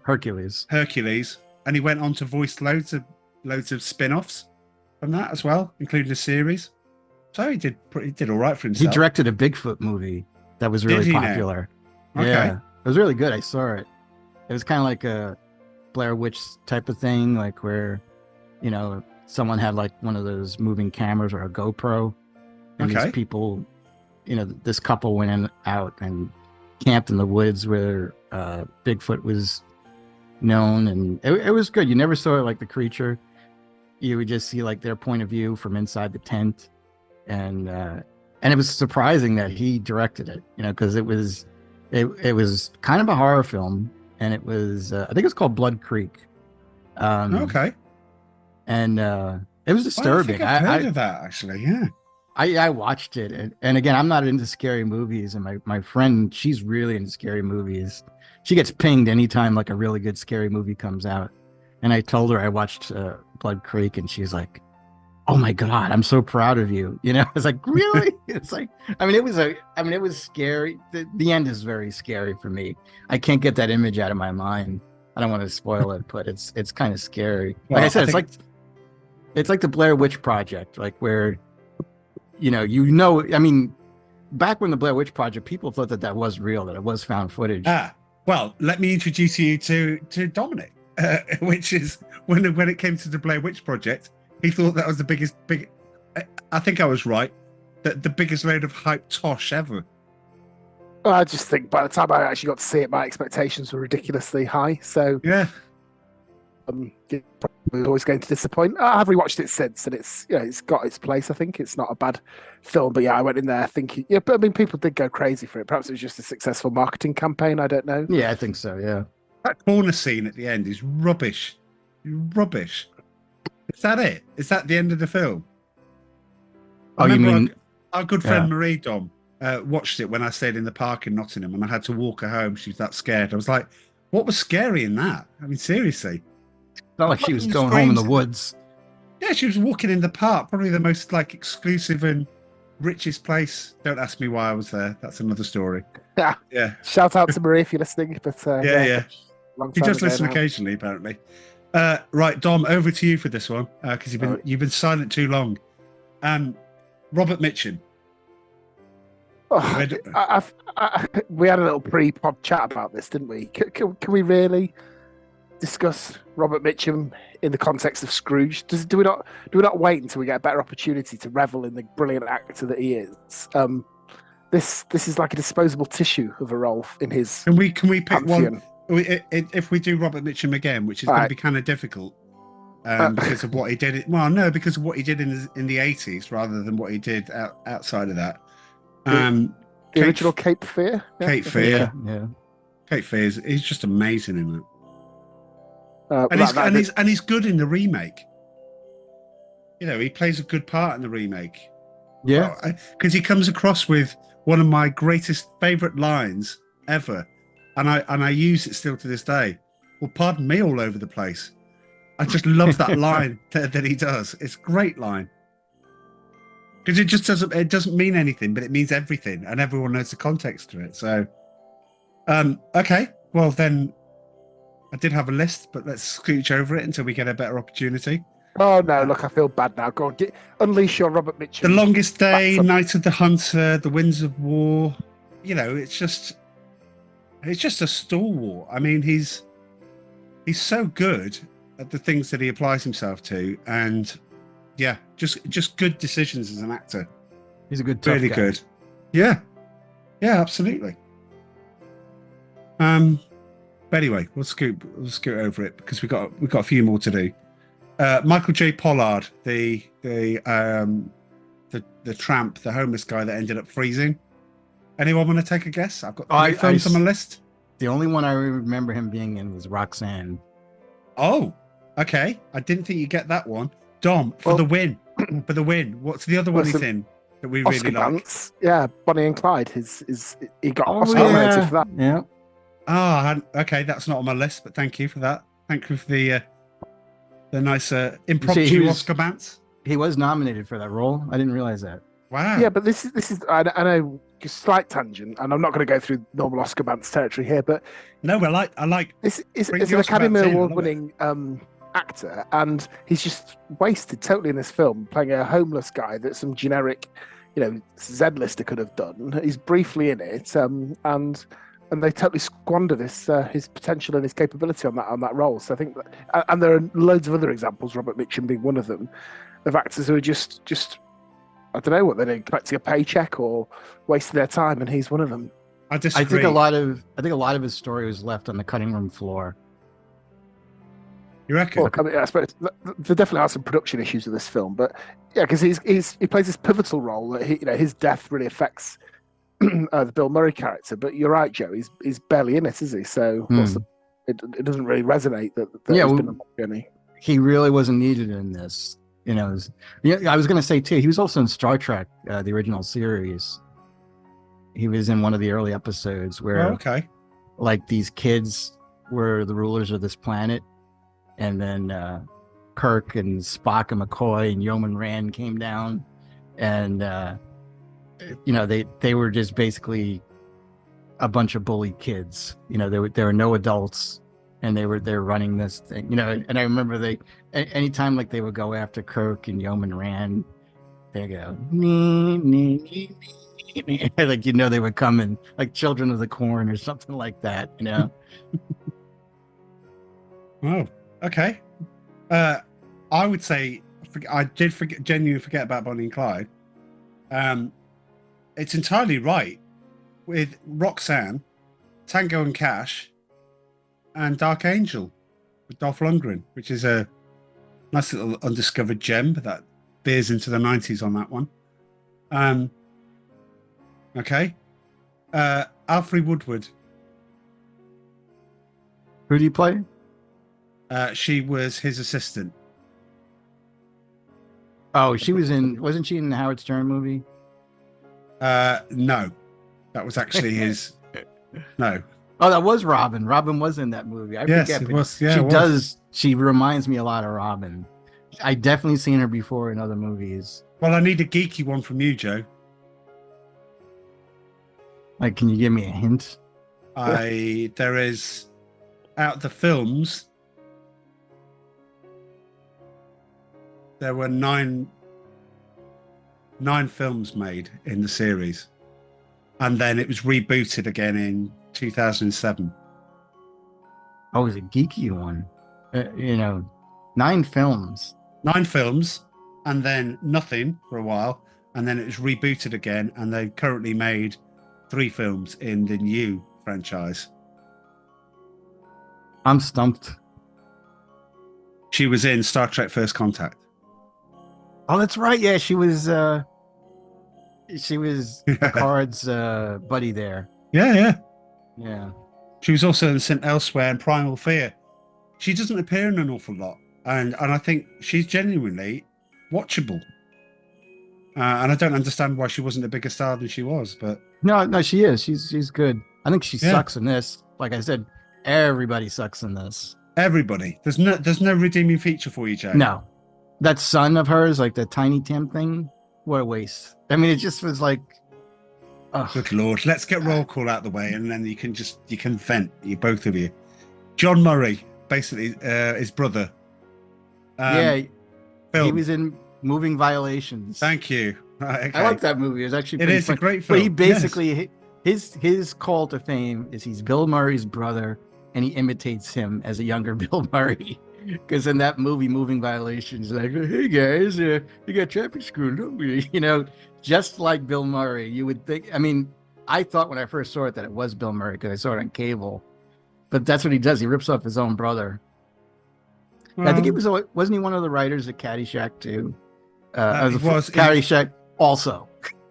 Hercules. And he went on to voice loads of spin-offs from that as well, including a series. So he did all right for himself. He directed a Bigfoot movie that was really popular. Okay. Yeah, it was really good. I saw it. It was kind of like a Blair Witch type of thing, like where, someone had like one of those moving cameras or a GoPro, and these people, this couple went in out and camped in the woods where Bigfoot was known, and it was good. You never saw like the creature. You would just see like their point of view from inside the tent, and it was surprising that he directed it, because it was kind of a horror film, and it was I think it's called Blood Creek. Okay. And It was I disturbing. think I've heard of that actually. Yeah. I watched it, and again, I'm not into scary movies, and my friend, she's really into scary movies. She gets pinged anytime like a really good scary movie comes out, and I told her I watched Blood Creek, and she's like, "Oh my God, I'm so proud of you." You know, it's like, really? It's like, it was scary. The end is very scary for me. I can't get that image out of my mind. I don't want to spoil it, but it's kind of scary. Well, Like I said, think- it's like the Blair Witch Project, like where, back when the Blair Witch Project, people thought that was real, that it was found footage. Well, let me introduce you to Dominic, which is when it came to the Blair Witch Project, he thought that was the biggest. I think I was right. That the biggest load of hype tosh ever. I just think by the time I actually got to see it, my expectations were ridiculously high. So Yeah. it probably always going to disappoint. I have rewatched it since, and it's got its place. I think it's not a bad film, but yeah, I went in there thinking, but I mean, people did go crazy for it. Perhaps it was just a successful marketing campaign. I don't know. Yeah, I think so. Yeah. That corner scene at the end is rubbish. Rubbish. Is that it? Is that the end of the film? Oh, you mean our good friend Marie Dom watched it when I stayed in the park in Nottingham, and I had to walk her home. She was that scared. I was like, what was scary in that? I mean, seriously. not like she was going home in the woods. Yeah, she was walking in the park, probably the most exclusive and richest place. Don't ask me why I was there. That's another story. Yeah. Yeah. Shout out to Marie if you're listening. But yeah. Long He time does ago listen now. occasionally, apparently. Right, Dom, over to you for this one because you've been silent too long. Robert Mitchum. Oh, we had a little pre-pod chat about this, didn't we? Can we really discuss Robert Mitchum in the context of Scrooge? Do we not wait until we get a better opportunity to revel in the brilliant actor that he is? This is like a disposable tissue of a role in his. Can we pick pantheon. one? If we do Robert Mitchum again, which is going to be kind of difficult because of what he did. Because of what he did in the 80s rather than what he did outside of that. The original Cape Fear. Cape Fear. Yeah. Cape Fear he's just amazing in it. And he's good in the remake. He plays a good part in the remake. Yeah. Because he comes across with one of my greatest favourite lines ever. And I use it still to this day. Well, pardon me all over the place. I just love that line that he does. It's a great line. Because it doesn't mean anything, but it means everything, and everyone knows the context to it. So, okay, well then, I did have a list, but let's scooch over it until we get a better opportunity. Oh no! Look, I feel bad now. Go on, unleash your Robert Mitchum. The Longest Day, Night of the Hunter, The Winds of War. It's just a stalwart. I mean, he's so good at the things that he applies himself to, and. Yeah, just good decisions as an actor. He's a good tough really guy. Good. Yeah, absolutely. But anyway, we'll scoot over it because we got a few more to do. Michael J. Pollard, the tramp, the homeless guy that ended up freezing. Anyone want to take a guess? I've got three films on my list. The only one I remember him being in was Roxanne. Oh, okay. I didn't think you'd get that one. Dom, the win. For the win. What's the other one he's in that we really Oscar like? Bants. Yeah, Bonnie and Clyde. He got Oscar nominated for that. Yeah. Okay, that's not on my list, but thank you for that. Thank you for the nice impromptu Oscar Bants. He was nominated for that role. I didn't realize that. Wow. Yeah, but this is I know, just slight tangent, and I'm not going to go through normal Oscar Bants territory here, but no, I like. It's an Academy Award-winning actor, and he's just wasted totally in this film, playing a homeless guy that some generic, Z-lister could have done. He's briefly in it, and they totally squander his potential and his capability on that role. So I think that, and there are loads of other examples, Robert Mitchum being one of them, of actors who are just I don't know what they're doing, collecting a paycheck or wasting their time, and he's one of them. I disagree. I think a lot of his story was left on the cutting room floor. You reckon? Well, I suppose there definitely are some production issues with this film, but yeah, because he plays this pivotal role that his death really affects the Bill Murray character. But you're right, Joe. He's barely in it, is he? So it doesn't really resonate that he's been on that journey. He really wasn't needed in this. You know, I was going to say too, he was also in Star Trek, the original series. He was in one of the early episodes where, Oh, okay. like, these kids were the rulers of this planet, and then Kirk and Spock and McCoy and Yeoman Rand came down, and they were just basically a bunch of bully kids. You know, there were no adults, and they're running this thing. You know, and I remember anytime like they would go after Kirk and Yeoman Rand, they go nee, nee, nee, nee, nee. Like, you know, they would come in like Children of the Corn or something like that. You know. Oh, okay. I would say I did genuinely forget about Bonnie and Clyde. It's entirely right with Roxanne, Tango and Cash, and Dark Angel with Dolph Lundgren, which is a nice little undiscovered gem that veers into the 90s on that one. Okay. Alfre Woodward. Who do you play? She was his assistant. Oh, wasn't she in the Howard Stern movie? No, that was actually his. No. Oh, that was Robin. Robin was in that movie. I Yes, forget. it But was. Yeah, she it was. does. She reminds me a lot of Robin. I definitely seen her before in other movies. Well, I need a geeky one from you, Joe. Like, can you give me a hint? There is out of the films. There were nine films made in the series, and then it was rebooted again in 2007. Oh, it was a geeky one. 9 films. 9 films, and then nothing for a while, and then it was rebooted again, and they've currently made 3 films in the new franchise. I'm stumped. She was in Star Trek First Contact. Oh, that's right. Yeah, she was Picard's buddy there. Yeah. Yeah. She was also in St. Elsewhere and Primal Fear. She doesn't appear in an awful lot, and I think she's genuinely watchable. And I don't understand why she wasn't a bigger star than she was, but No, she is. She's good. I think she Yeah. sucks in this. Like I said, everybody sucks in this. everybody. There's no redeeming feature for you, Joe. No, that son of hers, like the Tiny Tim thing, what a waste. I mean, it just was like, oh, Good Lord. Let's get roll call out the way, and then you can vent, both of you. John Murray, basically his brother. yeah, he film. was in Moving Violations. Thank you. Right, okay. I like that movie. It was actually It pretty is fun. a great film. But he basically his call to fame is he's Bill Murray's brother, and he imitates him as a younger Bill Murray. Because in that movie, Moving Violations, like, hey guys, you got traffic screwed, don't we? You know, just like Bill Murray, you would think. I mean, I thought when I first saw it that it was Bill Murray because I saw it on cable. But that's what he does. He rips off his own brother. I think he wasn't he one of the writers of Caddyshack too? He was. Caddyshack also.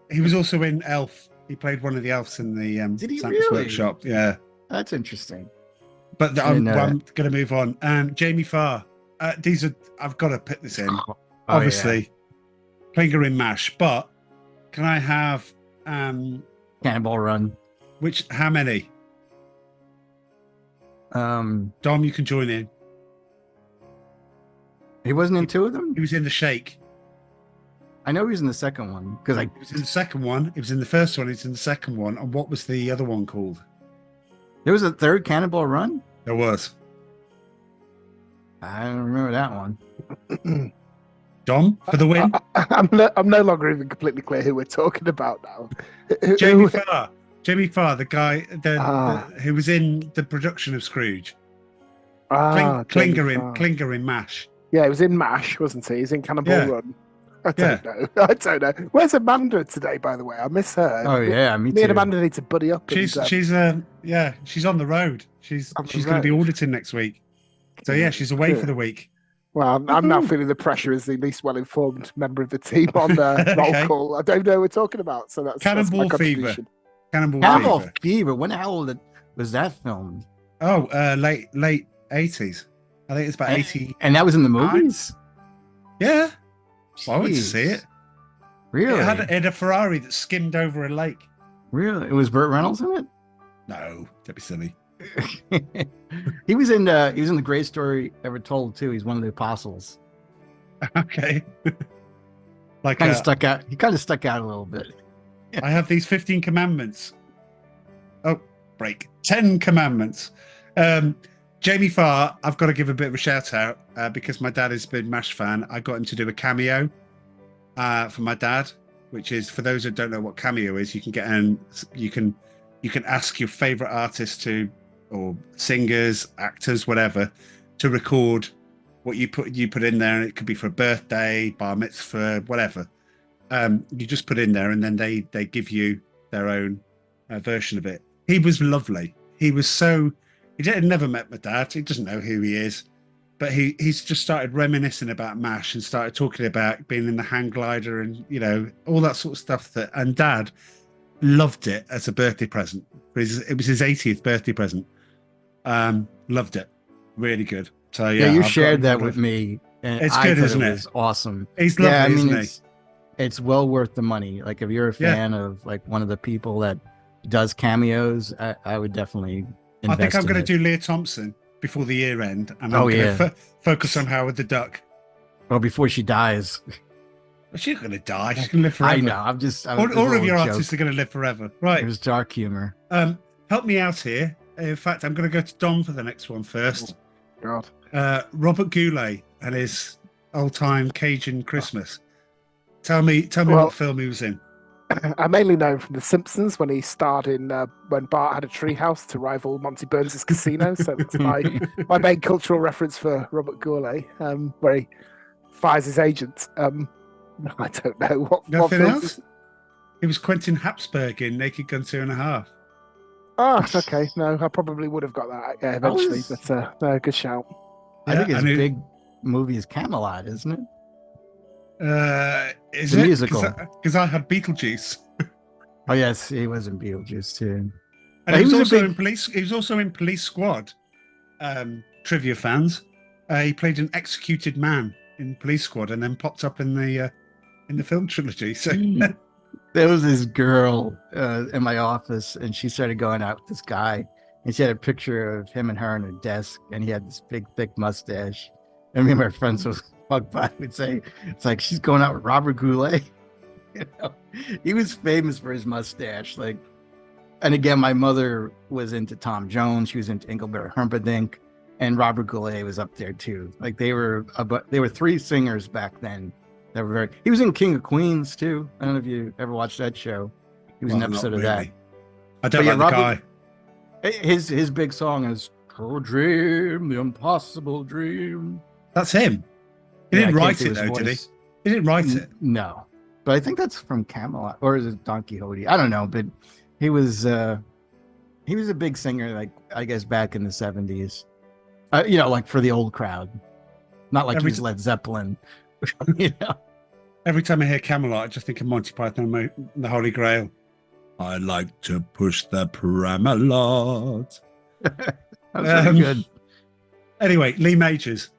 He was also in Elf. He played one of the elves in the Did he Santa's really? Workshop. Yeah. That's interesting. But I'm And, going to move on. Jamie Farr. I've got to put this in. Oh, Obviously, Klinger in MASH. But can I have Cannonball Run. how many? Dom, you can join in. He wasn't in 2 of them. He was in The Shake. I know he was in the second one because He was in the second one. He was in the first one. He was in the second one. And what was the other one called? there was a third Cannonball Run. There was. I don't remember that one. Dom for the win. I'm no longer even completely clear who we're talking about now. Jamie Farr. Jamie Farr, the guy who was in the production of Scrooge. Klinger in MASH. Yeah, he was in MASH, wasn't he? He's in Cannonball Yeah. Run. I don't know. Where's Amanda today, by the way? I miss her. Oh yeah, me Me too. and Amanda need to buddy up. She's on the road. She's On the going to be road. auditing next week. So yeah, she's away for the week. Well, I'm now feeling the pressure as the least well-informed member of the team on the roll Okay. call. I don't know what we're talking about, so that's my Cannonball Fever. contribution. Cannonball Fever. Fever. When the hell was that filmed? Oh, late 80s. I think it's about 80. And that was in the movies. Yeah. Well, I went to see it. Really? It had a Ferrari that skimmed over a lake. Really? It was Burt Reynolds in it? No, don't be silly. He was in the Great Story Ever Told too. He's one of the apostles. Okay. Like Kind of stuck out. He kind of stuck out a little bit. I have these 15 commandments. Oh, break. 10 commandments. Jamie Farr, I've got to give a bit of a shout out because my dad has been MASH fan. I got him to do a cameo for my dad, which is, for those who don't know what cameo is, you can get you can ask your favorite artist to, or singers, actors, whatever, to record what you put in there, and it could be for a birthday, bar mitzvah, whatever. You just put in there, and then they give you their own version of it. He was lovely. He had never met my dad. He doesn't know who he is, but he's just started reminiscing about MASH and started talking about being in the hang glider and, you know, all that sort of stuff. And Dad loved it as a birthday present. It was his 80th birthday present. Loved it. Really good. So yeah, you shared that with me. And it's good, isn't it? It was awesome. He's lovely, isn't he? It's well worth the money. Like, if you're a fan of like one of the people that does cameos, I would definitely invest. I think I'm going to it. do Leah Thompson before the year end, and I'm going to focus on Howard the Duck. Well, before she dies. She's not going to die. She's going to live forever. I know. All of your artists are going to live forever, right? It was dark humor. Help me out here. In fact, I'm going to go to Dom for the next one first. Oh, God. Robert Goulet and his old-time Cajun Christmas. Tell me what film he was in. I mainly know him from The Simpsons when he starred in when Bart had a treehouse to rival Monty Burns' casino. So that's my main cultural reference for Robert Goulet, where he fires his agent. I don't know what. Nothing else. He was Quentin Habsburg in Naked Gun 2.5. Oh, okay. No, I probably would have got that eventually, but no, good shout. I think his big movie is Camelot, isn't it? Is the it musical? Because I had Beetlejuice. Oh yes, he was in Beetlejuice too. And he was also in Police. He was also in Police Squad. Trivia fans, he played an executed man in Police Squad, and then popped up in the film trilogy. So there was this girl in my office, and she started going out with this guy, and she had a picture of him and her on her desk, and he had this big, thick mustache. And me and my friends would walk by, would say, "It's like she's going out with Robert Goulet." You know, he was famous for his mustache. Like, and again, my mother was into Tom Jones. She was into Engelbert Humperdinck, and Robert Goulet was up there too. Like, they were three singers back then that were very. He was in King of Queens too. I don't know if you ever watched that show. He was an episode of that. I don't like the guy. His big song is "Oh Dream, the Impossible Dream." That's him. He didn't write it though, did he? He didn't write it. No, but I think that's from Camelot, or is it Don Quixote? I don't know, but he was a big singer, like, I guess back in the 70s. You know, like for the old crowd, not like he's Led Zeppelin. You know. Every time I hear Camelot, I just think of Monty Python and the Holy Grail. I like to push the Pramalot. That's very good. Anyway, Lee Majors.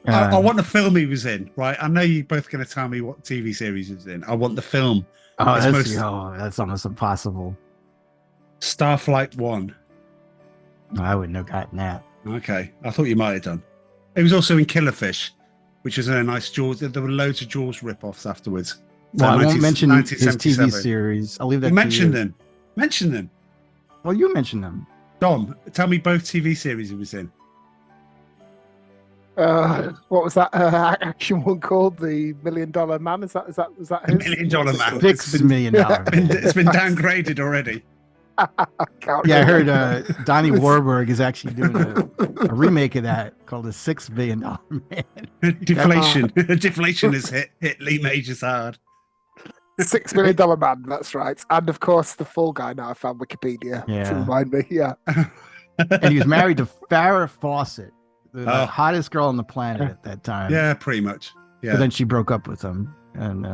I want the film he was in, right? I know you're both going to tell me what TV series he was in. I want the film. That's almost impossible. Starflight 1. I wouldn't have gotten that. Okay, I thought you might have done. He was also in Killerfish, which is a nice Jaws. There were loads of Jaws rip-offs afterwards. Well, I won't mention his TV series. I'll leave that to you. Mention them. Well, you mentioned them. Dom, tell me both TV series he was in. What was that action one called? The $1 Million Man? Is that his? The $1 Million Man. $6 million. It's been downgraded already. I heard Donnie Wahlberg is actually doing a remake of that called The $6 Billion Man. Deflation has hit Lee Majors hard. $6 Million Man, that's right. And of course, the Fall Guy. Now I found Wikipedia to remind me. Yeah. And he was married to Farrah Fawcett, the hottest girl on the planet at that time. Yeah, pretty much. Yeah. But then she broke up with him, and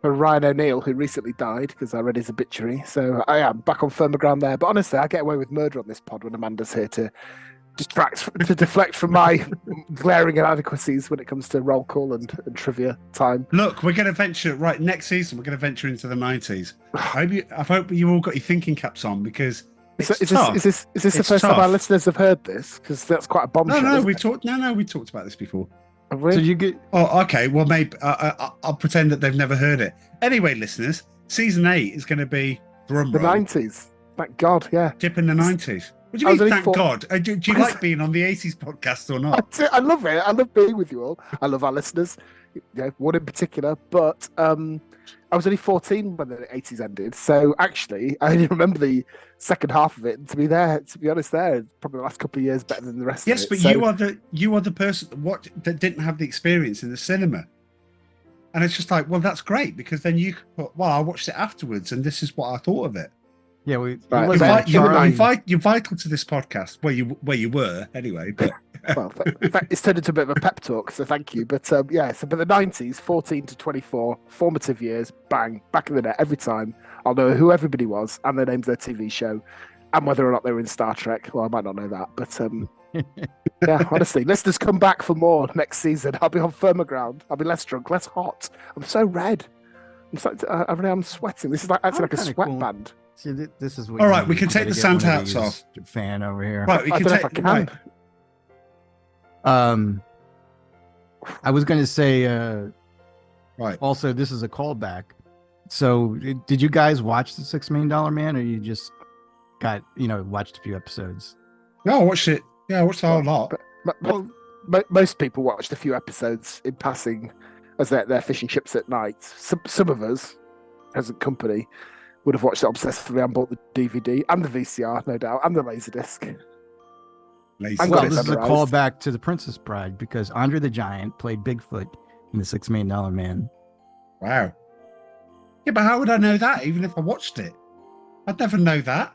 for Ryan O'Neill, who recently died, because I read his obituary. So I am back on firmer ground there. But honestly, I get away with murder on this pod when Amanda's here to to deflect from my glaring inadequacies when it comes to roll call and trivia time. Look, we're going to venture next season. We're going to venture into the 90s. I hope you all got your thinking caps on because it's tough. Is this the It's first time our tough. listeners have heard this? Because that's quite a bombshell. No, isn't we it? talked. No, we talked about this before. Have we? So you get Oh, okay. Well, maybe I'll pretend that they've never heard it. Anyway, listeners, season 8 is going to be drum the roll. 90s. Thank God, yeah. Dip in the 90s. What do I you was mean? only Thank four- God. Do you like being on the 80s podcast or not? I love it. I love being with you all. I love our listeners. Yeah, one in particular. But I was only 14 when the 80s ended. So actually, I only remember the second half of it. And to be honest, probably the last couple of years better than the rest Yes, of it. but So, you are the person that didn't have the experience in the cinema. And it's just like, well, that's great because then you could put, well, I watched it afterwards and this is what I thought of it. yeah, Right. it was You're like Charlie. You're vital to this podcast. Where you were anyway. But well, in fact, it's turned into a bit of a pep talk. So thank you. But but the 90s, 14 to 24, formative years, bang, back in the net every time. I'll know who everybody was and their names, their TV show, and whether or not they were in Star Trek. Well, I might not know that, but yeah, honestly, let's just come back for more next season. I'll be on firmer ground. I'll be less drunk, less hot. I'm so red. I'm sweating. This is acting like a kinda cool. sweatband. See, this is what All you right, we need. can You take gotta the get one Santa of hats these off. Fan over here. right, we I can don't know if I take can. right. I was going to say, Right. also, this is a callback. So, did you guys watch the $6 Million Man, or you just watched a few episodes? No, I watched it. Yeah, I watched the whole lot. Well, Most people watched a few episodes in passing as they're fishing ships at night. Some of us, present company, would have watched it obsessively and bought the DVD and the VCR, no doubt, and the Laserdisc. Lazy. I'm well, got it this is a memorized. callback to The Princess Bride because Andre the Giant played Bigfoot in the $6 Million Man. Wow. Yeah, but how would I know that even if I watched it? I'd never know that.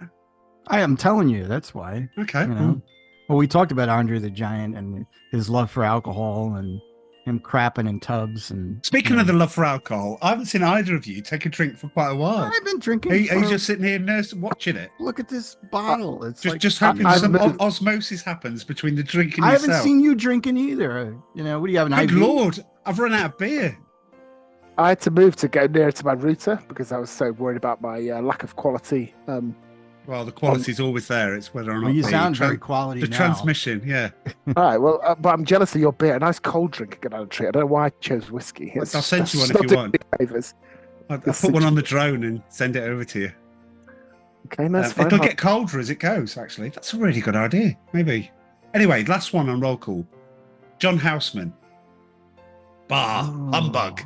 I am telling you, that's why. Okay. You know. Well, we talked about Andre the Giant and his love for alcohol and him crapping in tubs. And Speaking of the love for alcohol, I haven't seen either of you take a drink for quite a while. I've been drinking. Are you for- just sitting here watching it? Look at this bottle. It's Just like, hoping I've some moved- osmosis happens between the drink and I yourself. haven't seen you drinking either. What do you have? An Good IV? Lord, I've run out of beer. I had to move to go nearer to my router because I was so worried about my lack of quality. Well, the quality's always there. It's whether or not Well, you the sound very quality the now. transmission. Yeah, All right, well, but I'm jealous of your beer. A nice cold drink could get out of treat. I don't know why I chose whiskey. I'll send you one if not you doing want. me favors. I'll put one on the drone and send it over to you. Okay, that's fine. It'll get colder as it goes. Actually, that's a really good idea. Maybe. Anyway, last one on roll call. John Houseman. Bar Oh. humbug.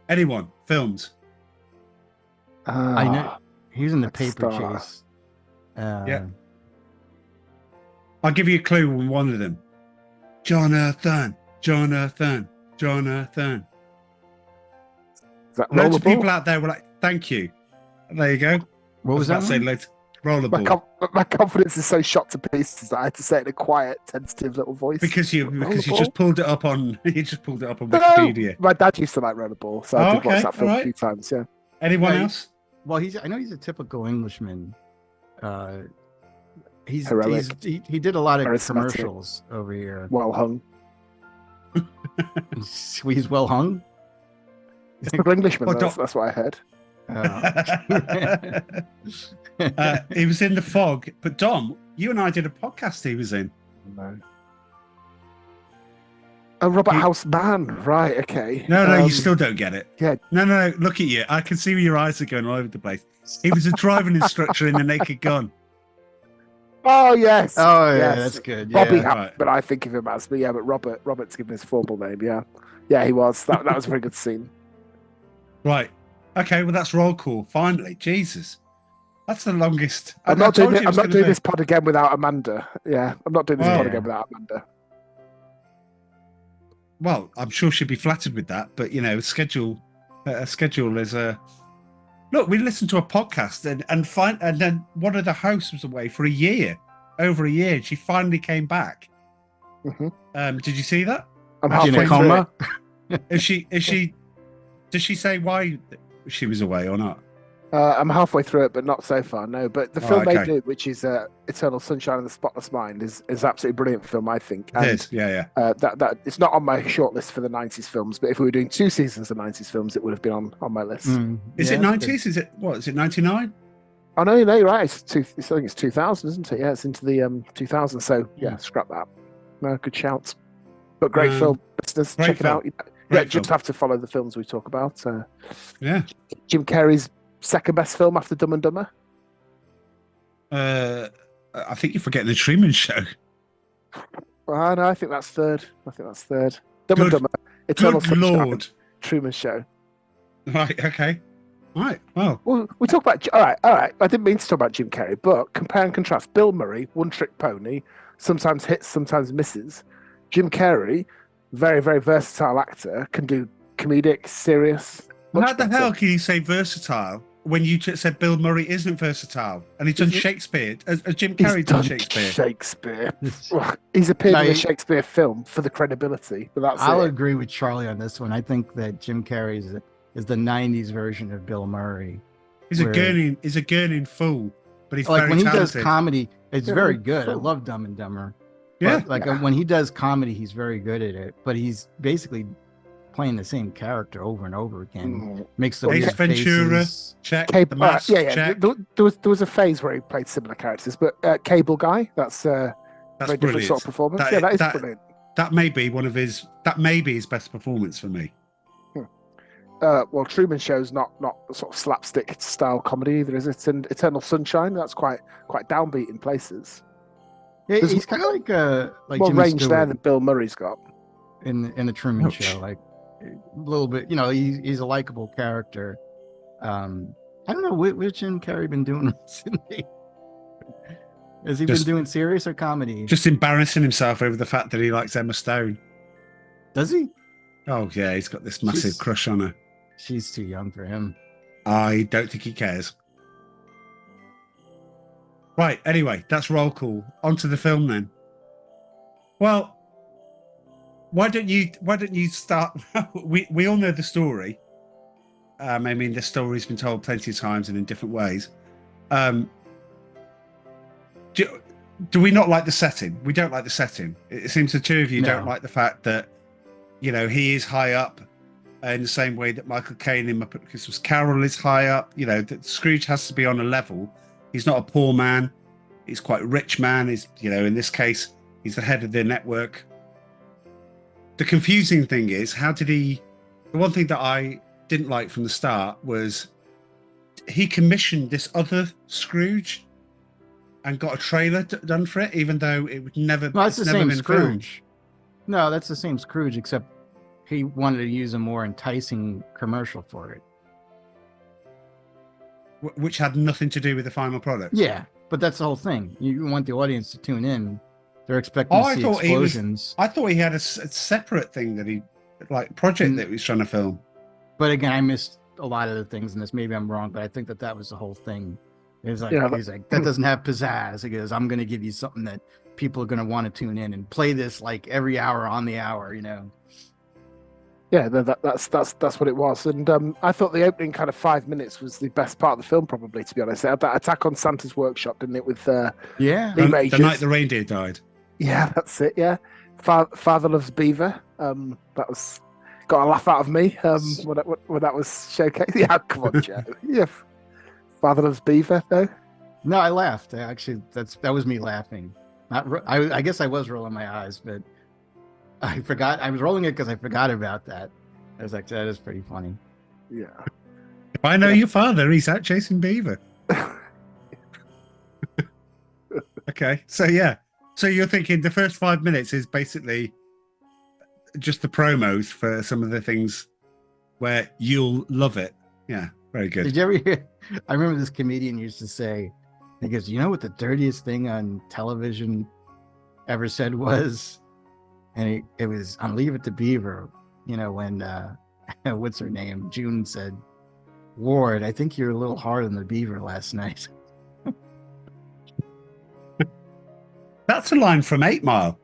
Anyone? Films. I know. He was in the Let's paper start. chase. Yeah. I'll give you a clue on one of them. Jonathan. Jonathan. Jonathan. Is that Loads of rollerball? people out there were like, "Thank you." There you go. What was about that? to say one? loads. My, Rollerball. my confidence is so shot to pieces that I had to say it in a quiet, tentative little voice. Because you Rollerball? just pulled it up on No, Wikipedia. my dad used to like rollerball, so I Oh, did watch okay, that film alright. a few times. Yeah. Anyone Yeah, else? Well, I know he's a typical Englishman. He did a lot of Charismatic. commercials over here. Well hung. He's well hung. Typical Englishman. Well, That's what I heard. He was in The Fog. But Dom, you and I did a podcast he was in. No. Oh, Robert He- House Man. Right. Okay. No, you still don't get it. yeah. No. Look at you. I can see where your eyes are going all over the place. He was a driving instructor in The Naked Gun. Oh yes. Oh yeah, Yes. that's good. Bobby, Yeah. right. but I think of him as, but yeah, but Robert's given his formal name. Yeah, he was. That was a very good scene. Right. Okay, well, that's roll call. Finally. Jesus. That's the longest. I'm I not told doing. you it I'm was not gonna doing be. this pod again without Amanda. Yeah, I'm not doing this Oh. pod again without Amanda. Well, I'm sure she'd be flattered with that, but a schedule is a. Look, we listened to a podcast and then one of the hosts was away for over a year. And she finally came back. Mhm. Did you see that? I'm In halfway a through coma. it. Is she? Does she say why she was away or not? I'm halfway through it, but not so far. No, but the Oh, film they okay. do, which is Eternal Sunshine of the Spotless Mind, is absolutely brilliant film, I think. It is. Yeah. That it's not on my shortlist for the '90s films, but if we were doing 2 seasons of '90s films, it would have been on my list. Is it Yeah, it's good. 90s? Is it what? Is it 99? Oh no, you're right. I think it's 2000, isn't it? Yeah, it's into the 2000. So yeah, scrap that. No, good shout. But great film, listeners. great Check film. it out. Great Yeah, just film. have to follow the films we talk about. Yeah. Jim Carrey's second best film after Dumb and Dumber. I think you're forgetting the Truman Show. Oh, no, I think that's third. Dumb and Good- Dumber, Eternal Good Sunshine, Lord. Truman Show. Right. Okay. Right. Well. Well, we talk about all right. I didn't mean to talk about Jim Carrey, but compare and contrast. Bill Murray, one-trick pony, sometimes hits, sometimes misses. Jim Carrey, very, very versatile actor, can do comedic, serious. How much the better. hell can you say versatile when you just said Bill Murray isn't versatile and he's done Is it- Shakespeare? As Jim He's Carrey done done Shakespeare. Shakespeare. Well, he's appeared No, in a he- Shakespeare film for the credibility, but that's I'll it. agree with Charlie on this one. I think that Jim Carrey is the '90s version of Bill Murray. He's a Where- gurning fool, but he's Like very when he talented. does comedy, it's Yeah, very he's good. I fun. love Dumb and Dumber. Yeah. But, like Yeah. when he does comedy, he's very good at it. But he's basically playing the same character over and over again. Mm. Makes the Ace weird Ventura. faces. Check. Cable, The Mask. yeah. Check. There was a phase where he played similar characters, but Cable Guy, that's That's very different brilliant. sort of performance. That- Yeah, that is that- brilliant. That may be his best performance for me. Well, Truman Show's not a sort of slapstick style comedy either, is it? And Eternal Sunshine, that's quite downbeat in places. Yeah, There's he's kind of like More Jimmy range there Stewart than Bill Murray's got. in the Truman Ouch. Show. Like a little bit, he's a likable character. I don't know what's Jim Carrey been doing recently. Has he Just- been doing serious or comedy? Just embarrassing himself over the fact that he likes Emma Stone. Does he? Oh yeah, he's got this massive She's- crush on her. She's too young for him. I don't think he cares. Right, anyway, that's roll call. On to the film then. Well, why don't you start? we all know the story. I mean, the story's been told plenty of times and in different ways. Do we not like the setting? We don't like the setting. It seems the two of you don't No. like the fact that, he is high up in the same way that Michael Caine in Muppet Christmas Carol is high up. That Scrooge has to be on a level. He's not a poor man. He's quite a rich man. He's, in this case, he's the head of the network. The confusing thing is, the one thing that I didn't like from the start was he commissioned this other Scrooge and got a trailer done for it, even though it would never. No, that's the it's never same been filmed. Scrooge. No, that's the same Scrooge, except he wanted to use a more enticing commercial for it. Which had nothing to do with the final product. Yeah, but that's the whole thing. You want the audience to tune in. They're expecting Oh, to I see thought he was- explosions. I thought he had a separate thing that project that he was trying to film. But again, I missed a lot of the things in this. Maybe I'm wrong, but I think that was the whole thing. He's like, that doesn't have pizzazz. He goes, I'm going to give you something that people are going to want to tune in and play this like every hour on the hour, Yeah, that's what it was. And I thought the opening kind of 5 minutes was the best part of the film, probably, to be honest. It had that attack on Santa's workshop, didn't it, with Yeah. Lee The Majors. night the reindeer died. Yeah, that's it. Yeah, Father Loves Beaver. That was got a laugh out of me. When that was showcased. Yeah, come on, Joe. Yeah, Father Loves Beaver, though. No, I laughed. Actually, that was me laughing. I guess I was rolling my eyes, but I forgot. I was rolling it because I forgot about that. I was like, that is pretty funny. Yeah. If I know your father, he's out chasing beaver. Okay, so yeah. So you're thinking the first 5 minutes is basically just the promos for some of the things where you'll love it. Yeah, very good. Did you ever hear? I remember this comedian used to say, he goes, you know what the dirtiest thing on television ever said was? And it was on Leave It to Beaver, when, what's her name? June said, Ward, I think you're a little hard on the beaver last night. That's a line from 8 Mile.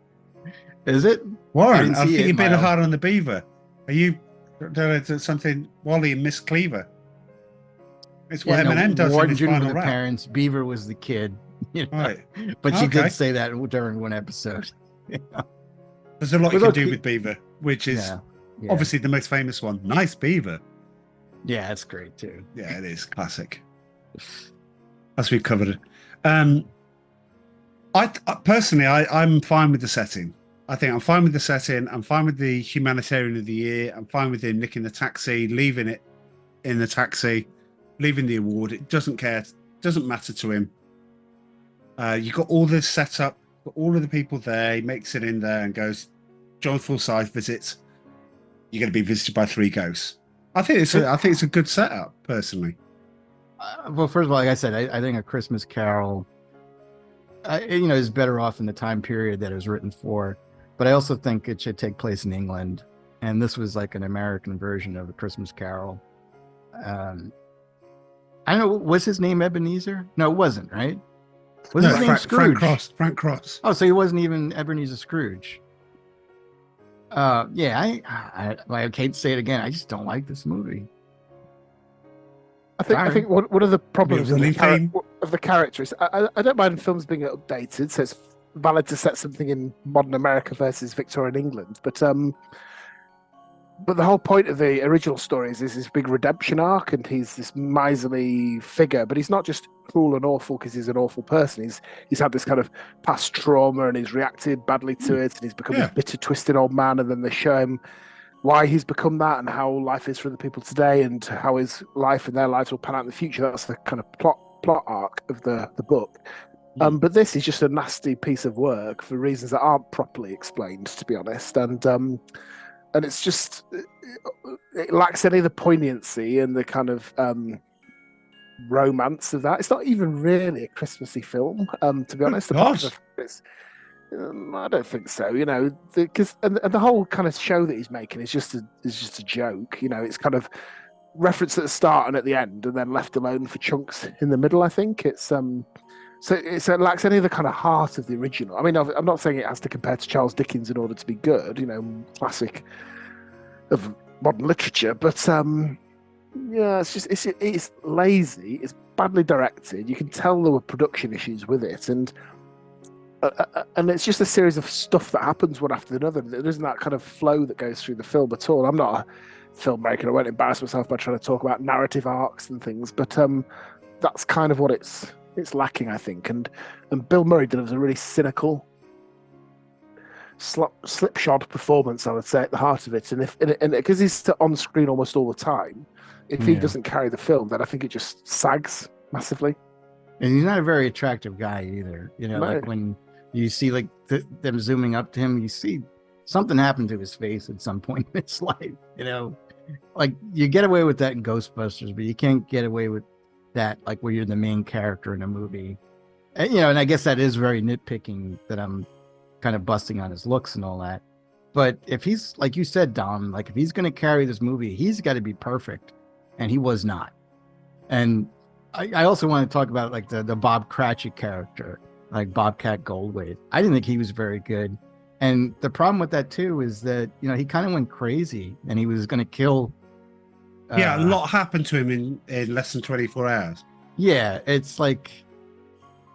Is it? Warren, didn't I see think 8 you've been Mile. hard on the beaver. Are you something Wally and Miss Cleaver? It's what Eminem does in Warden his Jr. were final the rap. parents, Beaver was the kid. You know? Right. But she Okay. did say that during one episode. There's a lot you Well, can do look, with Beaver, which is Yeah. obviously the most famous one. Nice Beaver. Yeah, that's great too. Yeah, it is classic. As we've covered it. I personally, I'm fine with the setting. I think I'm fine with the setting. I'm fine with the humanitarian of the year. I'm fine with him nicking the taxi, leaving it in the taxi, leaving the award. It doesn't care. It doesn't matter to him. You got all this set up, got all of the people there. He makes it in there and goes, John Forsyth visits. You're going to be visited by 3 ghosts. I think it's a good setup, personally. Well, first of all, like I said, I think A Christmas Carol, is better off in the time period that it was written for. But I also think it should take place in England, and this was like an American version of A Christmas Carol. I don't know. Was his name Ebenezer? No, it wasn't. Right? Was his name Scrooge? Frank Cross. Oh, so he wasn't even Ebenezer Scrooge. Yeah, I can't say it again. I just don't like this movie. I think one of the problems of William the character is I don't mind films being updated, so it's valid to set something in modern America versus Victorian England. But the whole point of the original story is this big redemption arc, and he's this miserly figure. But he's not just cruel and awful because he's an awful person. He's had this kind of past trauma, and he's reacted badly to it, and he's become this bitter, twisted old man. And then they show him why he's become that, and how life is for the people today, and how his life and their lives will pan out in the future. That's the kind of plot arc of the book. But this is just a nasty piece of work for reasons that aren't properly explained, to be honest. And it's just, it lacks any of the poignancy and the kind of romance of that. It's not even really a Christmassy film, to be honest. I don't think so. Because the whole kind of show that he's making is just a joke. It's kind of referenced at the start and at the end, and then left alone for chunks in the middle. I think it's so it lacks any of the kind of heart of the original. I mean, I'm not saying it has to compare to Charles Dickens in order to be good. Classic of modern literature, but it's lazy. It's badly directed. You can tell there were production issues with it, and it's just a series of stuff that happens one after another. There isn't that kind of flow that goes through the film at all. I'm not a filmmaker. I won't embarrass myself by trying to talk about narrative arcs and things, but that's kind of what it's lacking, I think. And Bill Murray delivers a really cynical, slipshod performance, I would say, at the heart of it. And because he's on screen almost all the time, if he doesn't carry the film, then I think it just sags massively. And he's not a very attractive guy either. No. Like when you see like them zooming up to him, you see something happened to his face at some point in his life. Like you get away with that in Ghostbusters, but you can't get away with that like where you're the main character in a movie. And I guess that is very nitpicking that I'm kind of busting on his looks and all that. But if he's, like you said, Dom, like if he's going to carry this movie, he's got to be perfect, and he was not. And I also want to talk about like the Bob Cratchit character, like Bobcat Goldthwait. I didn't think he was very good. And the problem with that too is that, he kind of went crazy and he was going to kill. A lot happened to him in less than 24 hours. Yeah. It's like,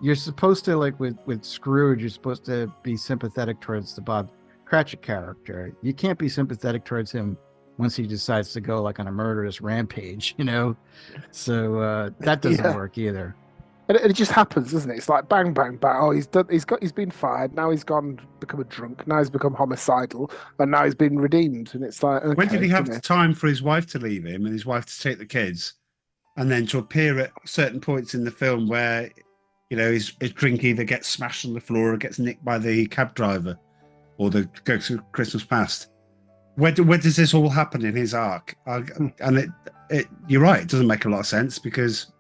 you're supposed to, like with Scrooge, you're supposed to be sympathetic towards the Bob Cratchit character. You can't be sympathetic towards him once he decides to go like on a murderous rampage, So that doesn't work either. And it just happens, doesn't it? It's like bang, bang, bang. Oh, he's been fired. Now he's become a drunk. Now he's become homicidal, and now he's been redeemed. And it's like, okay, when did he have the time for his wife to leave him and his wife to take the kids, and then to appear at certain points in the film where, his drink either gets smashed on the floor or gets nicked by the cab driver, or the Ghost of Christmas Past? Where does this all happen in his arc? And you're right. It doesn't make a lot of sense because,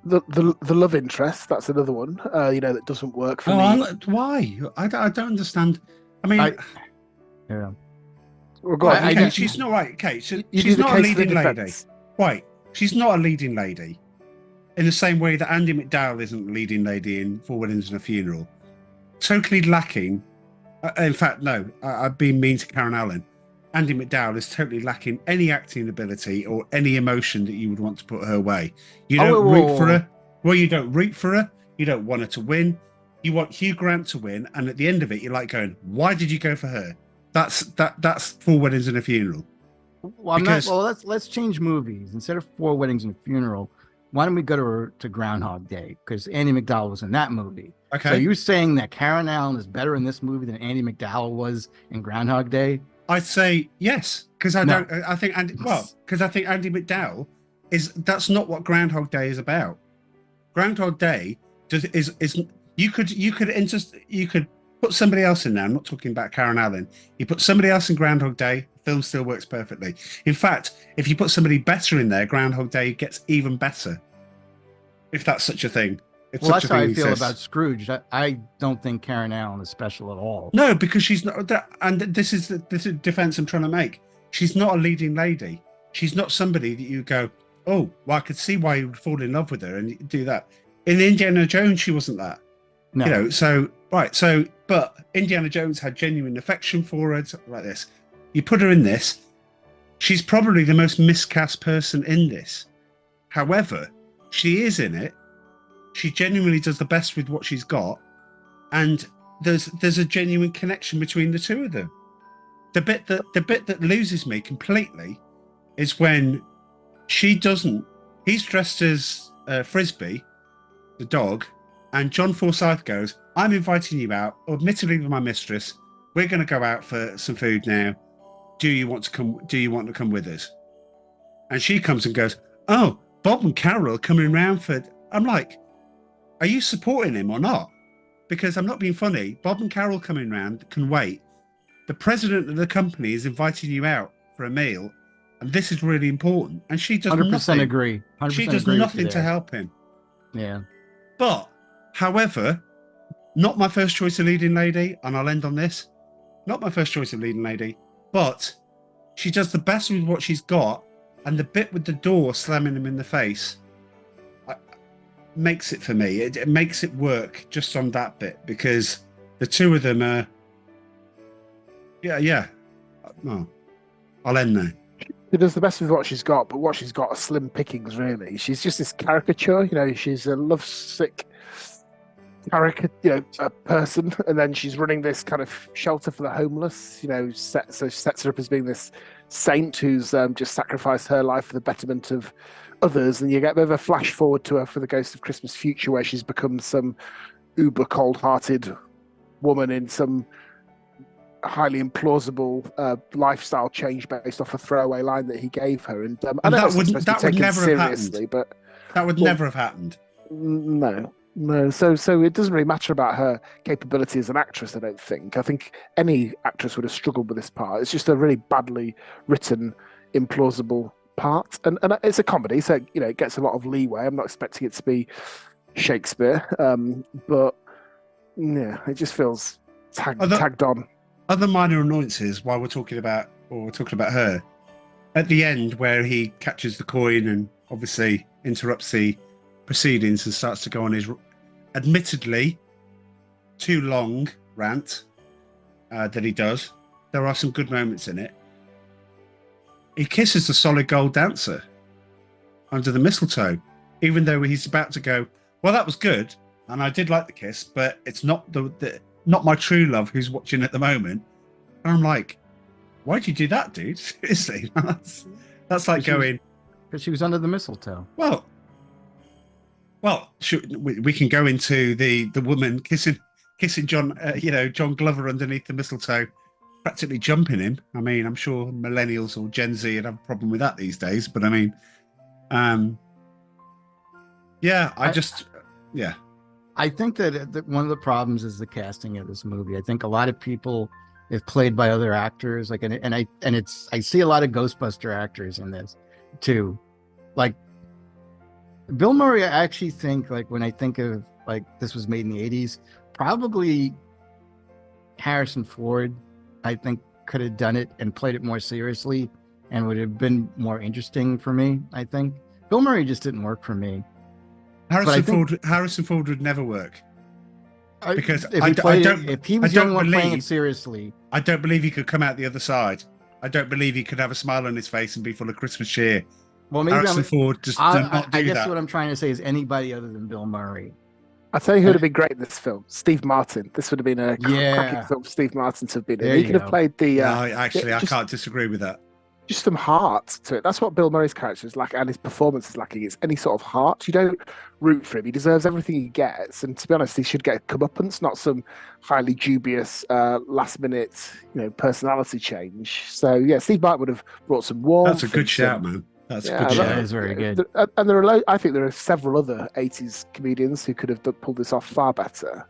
the love interest, that's another one, that doesn't work for me. Why? I don't understand. I mean, well, she's not right. Okay, she's not a leading lady. Right, she's not a leading lady. In the same way that Andy McDowell isn't a leading lady in Four Weddings and a Funeral. Totally lacking. In fact, no, I've been mean to Karen Allen. Andy McDowell is totally lacking any acting ability or any emotion that you would want to put her way. You don't root for her. Well, you don't root for her. You don't want her to win. You want Hugh Grant to win, and at the end of it, you're like going, "Why did you go for her?" That's 4 weddings and a funeral. Well, let's change movies. Instead of 4 weddings and a funeral, why don't we go to Groundhog Day? Because Andy McDowell was in that movie. Okay. So you're saying that Karen Allen is better in this movie than Andy McDowell was in Groundhog Day? I'd say yes, because I think Andy McDowell that's not what Groundhog Day is about. Groundhog Day is you could put somebody else in there. I'm not talking about Karen Allen. You put somebody else in Groundhog Day, the film still works perfectly. In fact, if you put somebody better in there, Groundhog Day gets even better. If that's such a thing. Well, that's how I feel about Scrooge. I don't think Karen Allen is special at all. No, because she's not. And this is the defense I'm trying to make. She's not a leading lady. She's not somebody that you go, oh, well, I could see why you would fall in love with her and do that. In Indiana Jones, she wasn't that. No. You know, but Indiana Jones had genuine affection for her, like this. You put her in this, she's probably the most miscast person in this. However, she is in it. She genuinely does the best with what she's got, and there's a genuine connection between the two of them. The bit that loses me completely is when he's dressed as Frisbee, the dog, and John Forsythe goes, I'm inviting you out, admittedly with my mistress. We're going to go out for some food now. Do you want to come with us? And she comes and goes, oh, Bob and Carol are coming round for... I'm like, are you supporting him or not? Because I'm not being funny. Bob and Carol coming round can wait. The president of the company is inviting you out for a meal, and this is really important. And she does 100% nothing. Agree. 100% she does agree nothing to help him. Yeah. But, however, not my first choice of leading lady, and I'll end on this. Not my first choice of leading lady, but she does the best with what she's got, and the bit with the door slamming him in the face makes it for me. It makes it work just on that bit, because the two of them are... Yeah. No, I'll end there. She does the best with what she's got, but what she's got are slim pickings, really. She's just this caricature, you know, she's a lovesick caricature, you know, a person, and then she's running this kind of shelter for the homeless, you know, so she sets her up as being this saint who's just sacrificed her life for the betterment of others, and you get a bit of a flash forward to her for the Ghost of Christmas Future, where she's become some uber cold-hearted woman in some highly implausible lifestyle change based off a throwaway line that he gave her, and that would never have happened. But that would never have happened. No. So it doesn't really matter about her capability as an actress. I don't think. I think any actress would have struggled with this part. It's just a really badly written, implausible part, and it's a comedy, so you know it gets a lot of leeway. I'm not expecting it to be Shakespeare, but yeah, it just feels tagged on. Other minor annoyances while we're talking about her, at the end where he catches the coin and obviously interrupts the proceedings and starts to go on his admittedly too long rant that he does. There are some good moments in it. He kisses the solid gold dancer under the mistletoe, even though he's about to go, well, that was good, and I did like the kiss, but it's not not my true love who's watching at the moment. And I'm like, why'd you do that, dude? Seriously. That's like going... Because she was under the mistletoe. Well, we can go into the woman kissing John, John Glover underneath the mistletoe, practically jumping him. I mean, I'm sure millennials or Gen Z would have a problem with that these days. But I mean, I think that one of the problems is the casting of this movie. I think a lot of people have played by other actors, like, I see a lot of Ghostbuster actors in this too. Like Bill Murray, I actually think, like, when I think of like this was made in the 80s, probably Harrison Ford, I think, could have done it and played it more seriously and would have been more interesting for me. I think Bill Murray just didn't work for me. Harrison Ford would never work, because if he was the only one playing it seriously, I don't believe he could come out the other side. I don't believe he could have a smile on his face and be full of Christmas cheer. Well, maybe Harrison Ford just did not do I guess that. what I'm trying to say is anybody other than Bill Murray. I'll tell you who would have been great in this film. Steve Martin. This would have been a Yeah. cracking film for Steve Martin to have been in. There He you could have go. played the... No, actually, I just- can't disagree with that. just some heart to it. That's what Bill Murray's character is like, and his performance is lacking. It's any sort of heart. You don't root for him. He deserves everything he gets, and to be honest, he should get a comeuppance, not some highly dubious last-minute, personality change. So yeah, Steve Martin would have brought some warmth. That's a good shout, man. That's a Yeah, good Yeah, shout. that is very good. And I think there are several other '80s comedians who could have pulled this off far better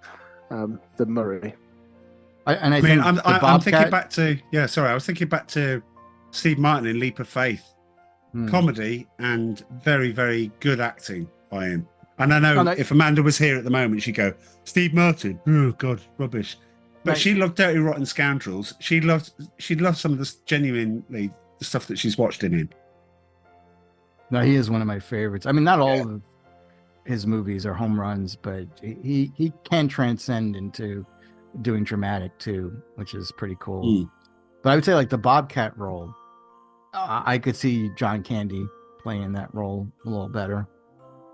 than Murray. I mean, I'm thinking back to I was thinking back to Steve Martin in Leap of Faith, comedy and very, very good acting by him. And I know if Amanda was here at the moment, she'd go, Steve Martin, oh God, rubbish. But she loved Dirty Rotten Scoundrels. She loved some of the stuff that she's watched in him. No, he is one of my favorites. I mean, not all of his movies are home runs, but he can transcend into doing dramatic too, which is pretty cool. But I would say like the Bobcat role, I could see John Candy playing that role a little better,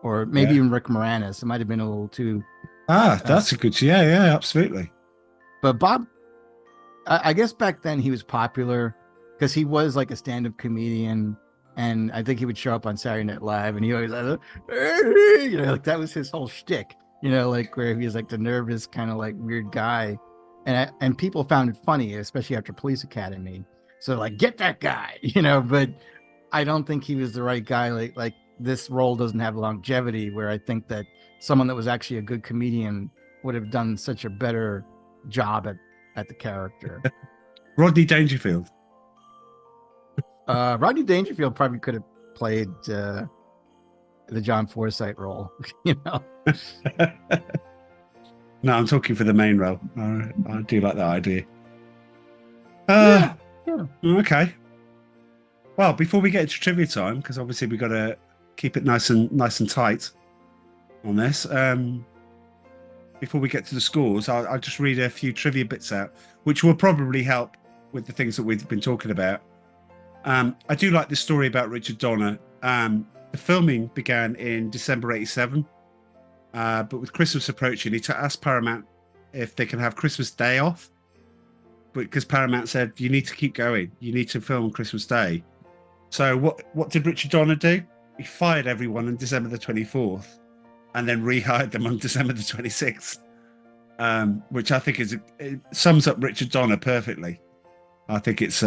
or maybe even Rick Moranis. It might have been a little too. That's a good. Yeah, absolutely. But Bob, I guess back then he was popular because he was like a stand-up comedian. And I think he would show up on Saturday Night Live, and he always, like that was his whole shtick, like where he was like the nervous kind of like weird guy, and people found it funny, especially after Police Academy. So like, get that guy, But I don't think he was the right guy. Like this role doesn't have longevity. Where I think that someone that was actually a good comedian would have done such a better job at the character. Rodney Dangerfield. Rodney Dangerfield probably could have played the John Forsythe role, No, I'm talking for the main role. I do like that idea. Okay. Well, before we get into trivia time, because obviously we've got to keep it nice and tight on this. Before we get to the scores, I'll just read a few trivia bits out, which will probably help with the things that we've been talking about. I do like this story about Richard Donner. The filming began in December 1987, but with Christmas approaching, he asked Paramount if they can have Christmas Day off, because Paramount said, you need to keep going. You need to film on Christmas Day. So what did Richard Donner do? He fired everyone on December the 24th and then rehired them on December the 26th, which I think it sums up Richard Donner perfectly. I think it's,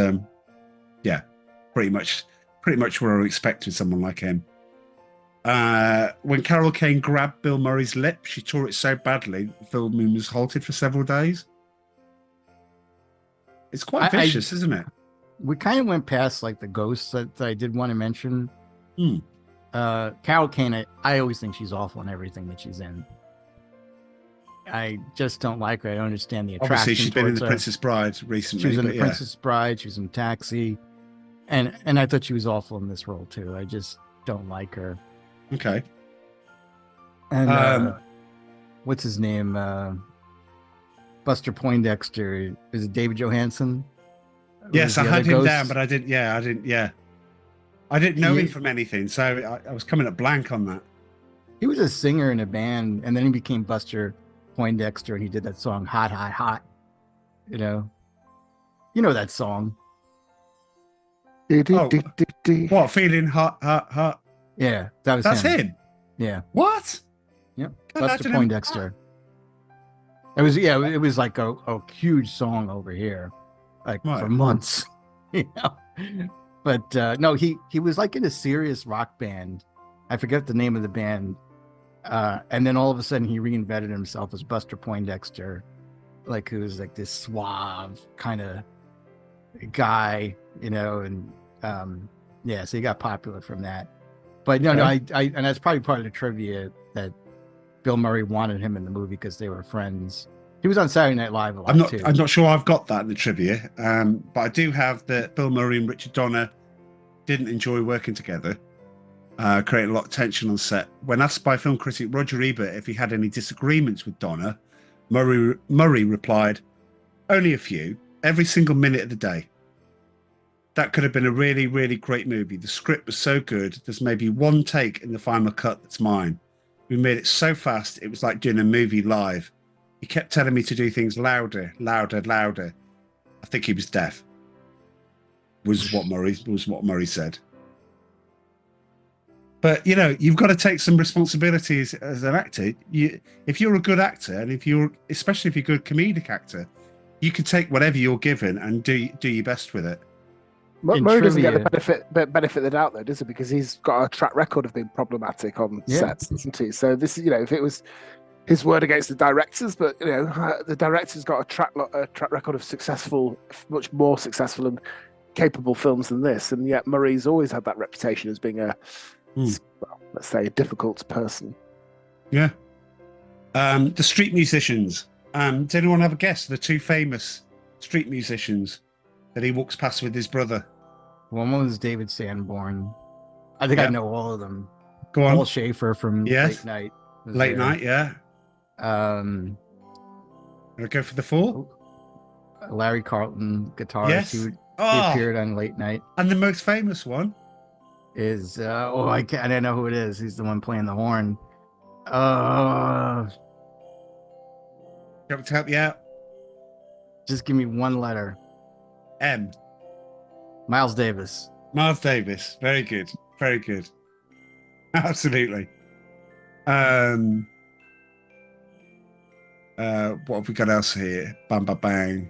pretty much what I would expect with someone like him. When Carol Kane grabbed Bill Murray's lip, she tore it so badly, the filming was halted for several days. It's quite vicious, isn't it? We kind of went past like the ghosts that I did want to mention. Carol Kane, I always think she's awful in everything that she's in. I just don't like her. I don't understand the attraction. Obviously, she's been in The her. Princess Bride recently. She was in The Princess Bride. She was in Taxi. And I thought she was awful in this role too. I just don't like her. Okay. And what's his name? Buster Poindexter. Is it David Johansen? Yes, I had him down, but I didn't. I didn't know him from anything, so I was coming up blank on that. He was a singer in a band, and then he became Buster Poindexter, and he did that song "Hot, Hot, Hot." You know that song. What, feeling hot, hot, hot? Yeah, that's him. Yeah. What? Yep. Buster Poindexter. It was like a huge song over here, like for months. But no, he was like in a serious rock band. I forget the name of the band. And then all of a sudden he reinvented himself as Buster Poindexter, like who was like this suave kind of guy, and so he got popular from that. But no, I and that's probably part of the trivia that Bill Murray wanted him in the movie because they were friends. He was on Saturday Night Live a lot too. I'm not sure I've got that in the trivia, but I do have that Bill Murray and Richard Donner didn't enjoy working together, creating a lot of tension on set. When asked by film critic Roger Ebert if he had any disagreements with Donner, Murray replied, "Only a few, every single minute of the day." that could have been a really, really great movie. The script was so good. There's maybe one take in the final cut that's mine. We made it so fast, it was like doing a movie live. He kept telling me to do things louder, louder, louder. I think he was deaf. Was what Murray said. But you've got to take some responsibilities as an actor. If you're a good actor, and especially if you're a good comedic actor, you can take whatever you're given and do your best with it. Murray doesn't get the benefit of the doubt, though, does he? Because he's got a track record of being problematic on sets, doesn't he? So this is, if it was his word against the directors, but the director's got a track record of successful, much more successful and capable films than this, and yet Murray's always had that reputation as being let's say, a difficult person. Yeah. The street musicians. Does anyone have a guess? The two famous street musicians that he walks past with his brother. One was David Sanborn. I think I know all of them. Go on. Paul Schaefer from Late Night. Late Night, yeah. Gonna go for the four. Larry Carlton, guitarist. Yes. He appeared on Late Night. And the most famous one is I don't know who it is. He's the one playing the horn. Do you want me to help you out? Just give me one letter. M. Miles Davis. Miles Davis. Very good. Very good. Absolutely. What have we got else here? Bang, bang,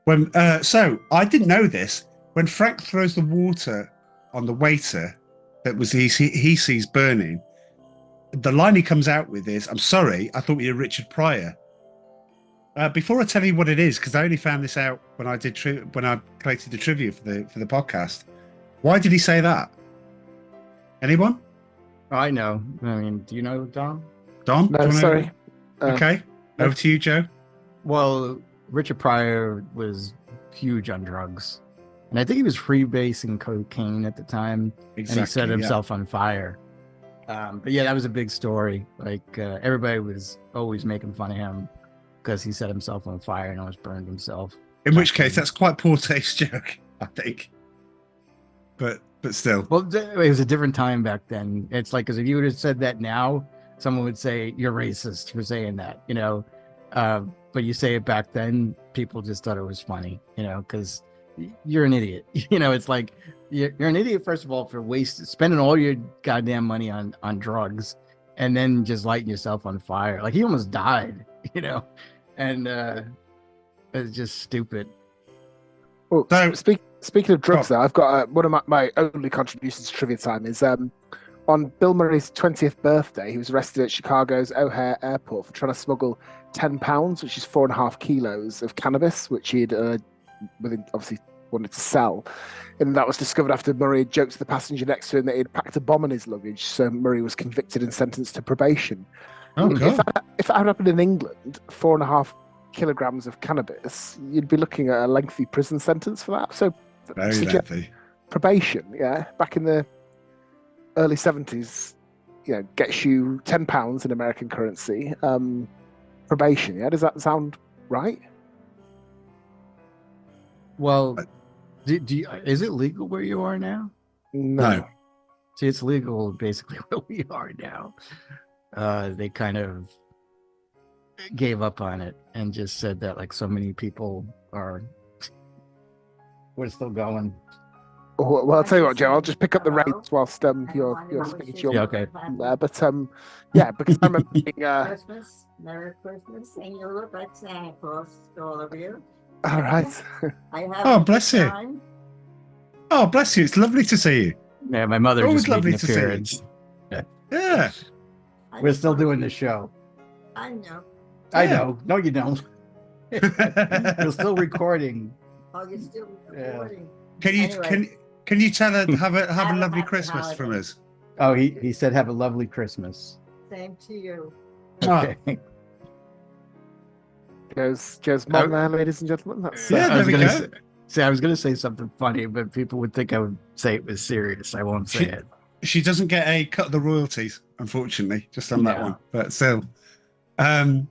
bang. So I didn't know this. When Frank throws the water on the waiter that he sees burning, the line he comes out with is, "I'm sorry, I thought you were Richard Pryor." Before I tell you what it is, because I only found this out when I collected the trivia for the podcast. Why did he say that? Anyone? I know. I mean, do you know Dom? Dom? No, sorry. Okay. Over to you, Joe. Well, Richard Pryor was huge on drugs. And I think he was freebasing cocaine at the time. Exactly, and he set himself on fire. But yeah, that was a big story. Like everybody was always making fun of him because he set himself on fire and almost burned himself. In which case, that's quite poor taste joke, I think. But still. Well, it was a different time back then. It's like, because if you would have said that now, someone would say you're racist for saying that, but you say it back then, people just thought it was funny, because you're an idiot. It's like you're an idiot, first of all, for spending all your goddamn money on drugs and then just lighting yourself on fire. Like he almost died, and it's just stupid. Well, so, speaking of drugs, though, I've got one of my only contributions to trivia time is on Bill Murray's 20th birthday, he was arrested at Chicago's O'Hare Airport for trying to smuggle 10 pounds, which is 4.5 kilos of cannabis, which he'd obviously wanted to sell. And that was discovered after Murray had joked to the passenger next to him that he'd packed a bomb in his luggage. So Murray was convicted and sentenced to probation. Oh, cool. If that had happened in England, 4.5 kilograms of cannabis, you'd be looking at a lengthy prison sentence for that. So very lengthy. Probation, yeah, back in the early 70s, gets you 10 pounds in American currency. Probation, yeah, does that sound right? Well, is it legal where you are now? No. See, it's legal basically where we are now. They kind of gave up on it and just said that like so many people we're still going. Well, I'll tell you what, Joe. I'll just pick up the rates whilst you're speaking to your okay. There, but yeah, because I remember being, Christmas, Merry Christmas, and you look like Santa Claus to all of you. All right. Oh, bless you. Oh, bless you. It's lovely to see you. Yeah, my mother Always just made lovely an to see appearance. Yeah. We're still doing the show. I know. I know. No, you don't. We're still recording. Oh, you're still recording. Can you tell her have a lovely Christmas from us? Oh, he said have a lovely Christmas. Same to you. Okay. Joe's mom there, ladies and gentlemen. That's, yeah, there we go. I was going to say something funny, but people would think I would say it was serious. I won't say it. She doesn't get a cut of the royalties, unfortunately, just on that one. But still. Bill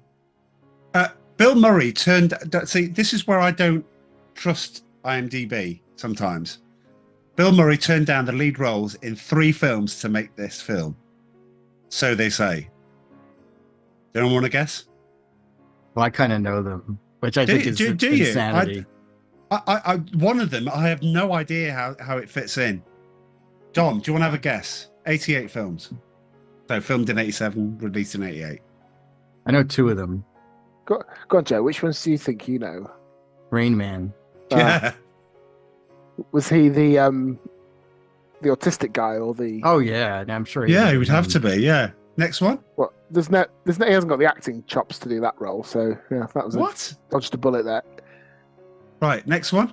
Murray turned... See, this is where I don't trust IMDb sometimes. Bill Murray turned down the lead roles in 3 films to make this film. So they say. Do anyone want to guess? Well, I kind of know them, which I think is insanity. One of them, I have no idea how it fits in. Dom, do you want to have a guess? 88 films. So filmed in 87, released in 88. I know 2 of them. Go on, Joe. Which ones do you think you know? Rain Man. Was he the autistic guy or the? Oh yeah, I'm sure. He would have to be. Yeah. Next one. What? He hasn't got the acting chops to do that role. So yeah, that was what? Dodged a bullet there. Right. Next one.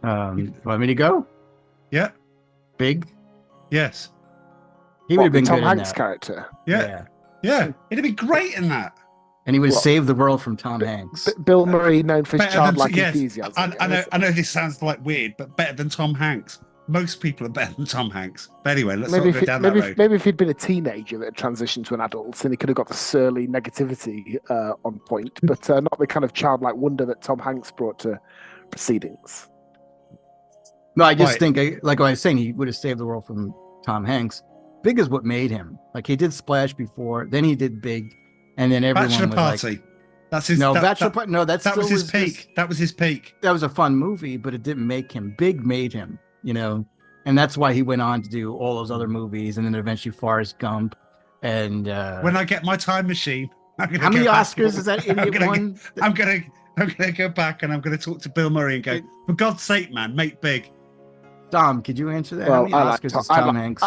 Want me to go? Yeah. Big. Yes. He would have been Tom good Hanks' in that. character. Yeah. He'd have been great in that. And he would save the world from Tom Hanks. Bill Murray, known for his childlike yes, enthusiasm. I know this sounds like weird, but better than Tom Hanks. Most people are better than Tom Hanks. But anyway, let's not go down that road. Maybe if he'd been a teenager that had transitioned to an adult, then he could have got the surly negativity on point, but not the kind of childlike wonder that Tom Hanks brought to proceedings. No, I just think, like I was saying, he would have saved the world from Tom Hanks. Big is what made him. Like he did Splash before, then he did Big, and then everyone Bachelor was Party. like, That's his. Bachelor Party. No, that was his peak. That was his peak. That was a fun movie, but it didn't make him. Big made him, and that's why he went on to do all those other movies, and then eventually Forrest Gump, and When I get my time machine, how many Oscars is that idiot won? I'm gonna go back and I'm gonna talk to Bill Murray and go, for God's sake, man, make Big. Dom, could you answer that? Well, how many Oscars is Tom Hanks?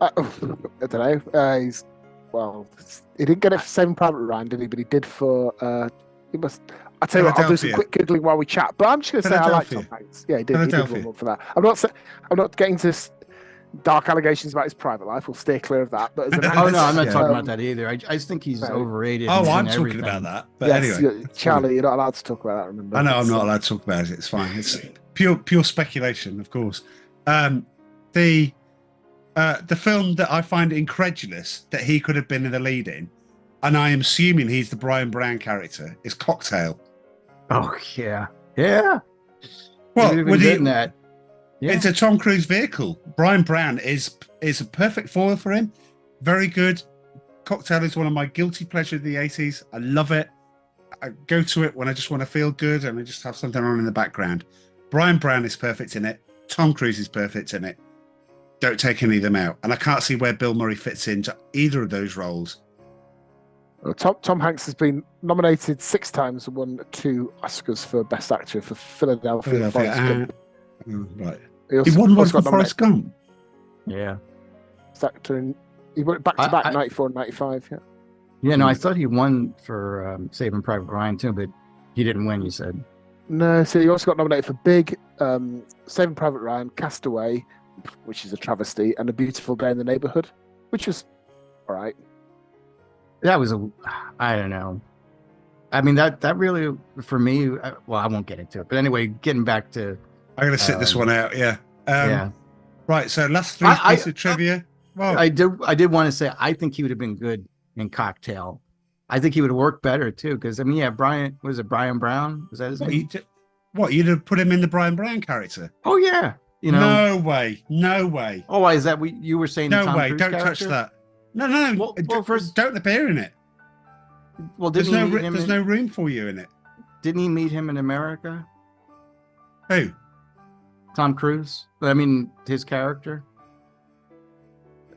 I don't know. He didn't get it for Saving Private Ryan, did he? But he did for. He must. I tell you what, I'll do some quick googling while we chat. But I'm just going to say I like Tom Hanks. Yeah, he did one for that. I'm not getting to dark allegations about his private life. We'll steer clear of that. But as I'm not talking about that either. I just think he's overrated. Oh, I'm talking about that. But anyway, Charlie, you're not allowed to talk about that. Remember? I know I'm not allowed to talk about it. It's fine. It's pure speculation, of course. The film that I find incredulous that he could have been in the lead in, and I am assuming he's the Brian Brown character, is Cocktail. Oh yeah. Well, with that. Yeah. It's a Tom Cruise vehicle. Brian Brown is a perfect foil for him. Very good. Cocktail is one of my guilty pleasures of the 80s. I love it. I go to it when I just want to feel good and I just have something on in the background. Brian Brown is perfect in it. Tom Cruise is perfect in it. Don't take any of them out. And I can't see where Bill Murray fits into either of those roles. Well, Tom Hanks has been nominated 6 times and won 2 Oscars for Best Actor for Philadelphia. Right. He won one for Forrest Gump. Yeah. He went back to back, 94 and 95. Yeah. Yeah, no, I thought he won for Saving Private Ryan too, but he didn't win, you said. No, so he also got nominated for Big, Saving Private Ryan, Castaway, which is a travesty, and A Beautiful Day in the Neighborhood, which was all right. That was I don't know. I mean, that really, for me, well, I won't get into it. But anyway, getting back to... I'm going to sit this one out, yeah. Yeah. Right, so last 3 pieces of trivia. Well, I did want to say, I think he would have been good in Cocktail. I think he would have worked better, too, because, I mean, yeah, Brian Brown? Was that his name? You'd have put him in the Brian Brown character? Oh, yeah. No way. Oh, why is that you were saying? No Tom way. Cruise Don't character? touch that. No. Well, first, don't appear in it. Well, there's no room for you in it. Didn't he meet him in America? Who? Tom Cruise. I mean, his character.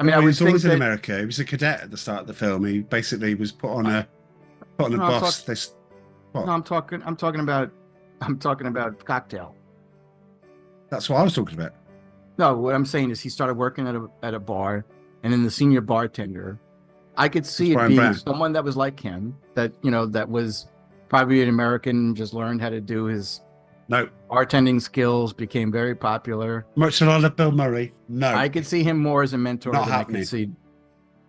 I mean, he I was would always think in America. He was a cadet at the start of the film. He basically was put on a bus. I'm talking about Cocktail. That's what I was talking about. No, what I'm saying is he started working at a bar, and then the senior bartender. I could see it being someone that was like him, that that was probably an American, just learned how to do his bartending skills, became very popular. Much as I love Bill Murray, no. I could see him more as a mentor Not than happening. I could see.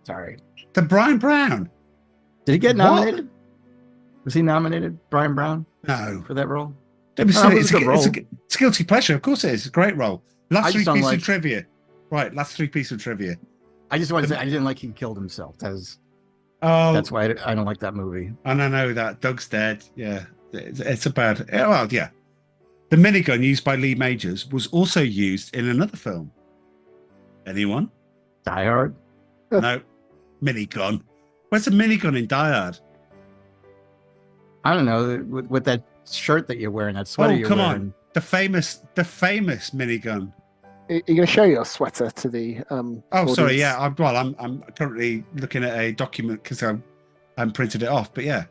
Sorry. The Brian Brown. Did he get nominated? Was he nominated, Brian Brown? No. For that role? It's a guilty pleasure. Of course it is. It's a great role. Last 3 pieces of trivia. Right, last 3 pieces of trivia. I just wanted to say I didn't like he killed himself. That's why I don't like that movie. And I know that Doug's dead. Yeah, it's a bad. Well, yeah. The minigun used by Lee Majors was also used in another film. Anyone? Die Hard. No. Minigun. Where's the minigun in Die Hard? I don't know, with that shirt that you're wearing, that sweater you're come wearing. on. The famous minigun. Are you going to show your sweater to the Sorry, audience? yeah. I'm currently looking at a document because I'm printed it off. But yeah,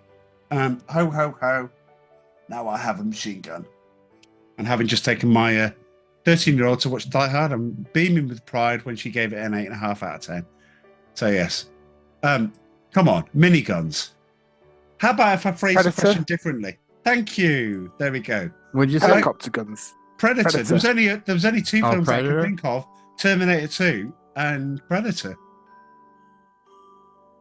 ho ho ho. Now I have a machine gun, and having just taken my 13-year-old to watch Die Hard, I'm beaming with pride when she gave it an 8.5 out of 10. So yes, come on, miniguns. How about if I phrase the Predator? question differently? Thank you. There we go. Would you say? Helicopter guns. Predator. There was only two films Predator? I can think of: Terminator 2 and Predator.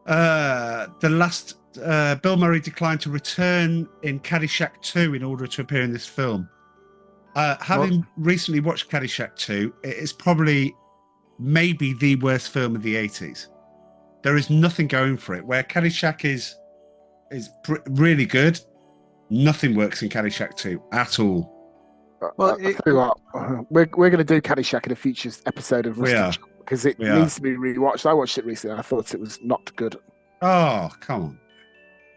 The last Bill Murray declined to return in Caddyshack 2 in order to appear in this film. Having recently watched Caddyshack 2, it is probably maybe the worst film of the 80s. There is nothing going for it. Where Caddyshack is really good, nothing works in Caddyshack 2 at all. Well, I tell you what, we're going to do Caddyshack in a future episode of We are. because it needs to be rewatched. I watched it recently and I thought it was not good. Oh, come on.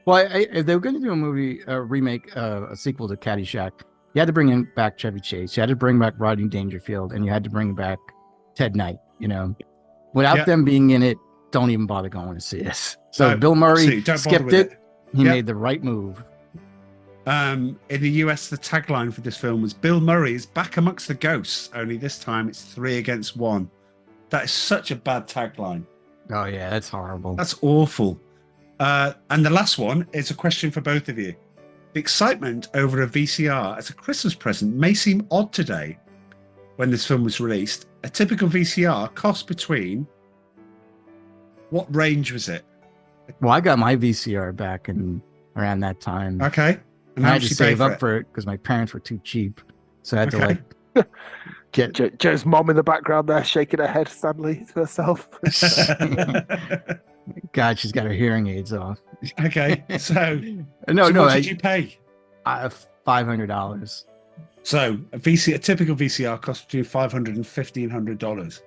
Well, if they were going to do a movie, a remake, a sequel to Caddyshack, you had to bring back Chevy Chase, you had to bring back Rodney Dangerfield, and you had to bring back Ted Knight. Without them being in it, don't even bother going to see this. So No, Bill Murray don't skipped bother with it. He made the right move. In the US, the tagline for this film was "Bill Murray is back amongst the ghosts, only this time it's 3 against 1." That is such a bad tagline. Oh yeah, that's horrible. That's awful. And the last one is a question for both of you. The excitement over a VCR as a Christmas present may seem odd today. When this film was released, a typical VCR cost between... What range was it? Well, I got my VCR back around that time. Okay. And I had to save up for it because my parents were too cheap. So I had to get Joe's mom in the background there shaking her head sadly to herself. God, she's got her hearing aids off. Okay, so No, what did you pay? $500. So a typical VCR costs between $500 and $1,500.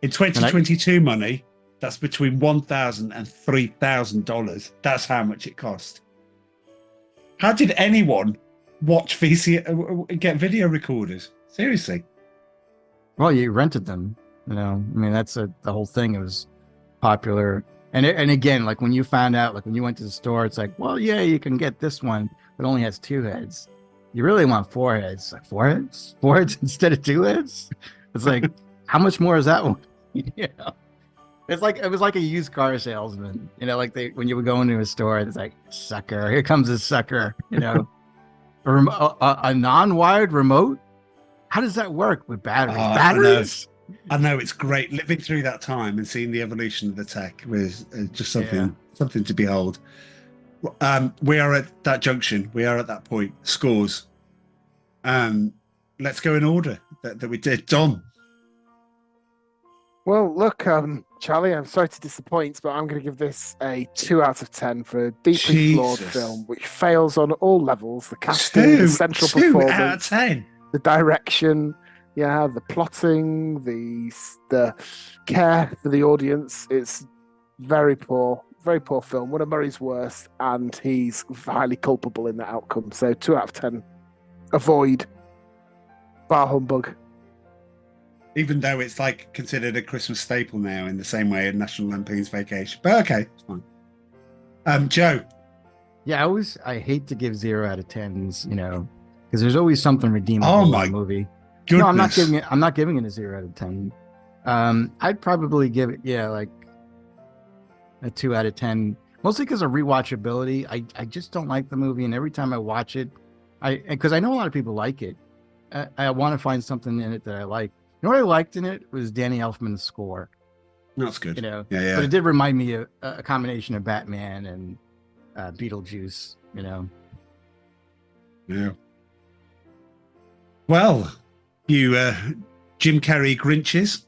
In 2022 money, that's between $1,000 and $3,000. That's how much it cost. How did anyone watch get video recorders? Seriously. Well, you rented them. I mean, that's the whole thing. It was popular. And again, like when you found out, like when you went to the store, it's like, well, yeah, you can get this one, but it only has 2 heads. You really want 4 heads? Like 4 heads? 4 heads instead of 2 heads? It's like, how much more is that one? It was like a used car salesman. Like when you would go into a store, it's like, sucker, here comes a sucker. A non-wired remote. How does that work with batteries? Batteries. I know it's great living through that time and seeing the evolution of the tech was just something to behold. We are at that junction. We are at that point. Scores. Let's go in order that we did. Dom. Well, look, Charlie, I'm sorry to disappoint, but I'm going to give this a 2 out of 10 for a deeply flawed film, which fails on all levels. The casting, the central 2 performance, out of 10. The direction, the plotting, the care for the audience. It's very poor film. One of Murray's worst, and he's highly culpable in the outcome. So 2 out of 10. Avoid. Bar humbug. Even though it's like considered a Christmas staple now in the same way as National Lampoon's Vacation. But okay, it's fine. Joe. Yeah, I hate to give 0 out of 10s, because there's always something redeemable in the movie. Goodness. No, I'm not giving it a 0 out of 10. I'd probably give it, like a 2 out of 10, mostly because of rewatchability. I just don't like the movie, and every time I watch it, because I know a lot of people like it, I want to find something in it that I like. What I liked in it was Danny Elfman's score. That's good. Yeah. But it did remind me of a combination of Batman and Beetlejuice. Yeah. Well, you Jim Carrey Grinches.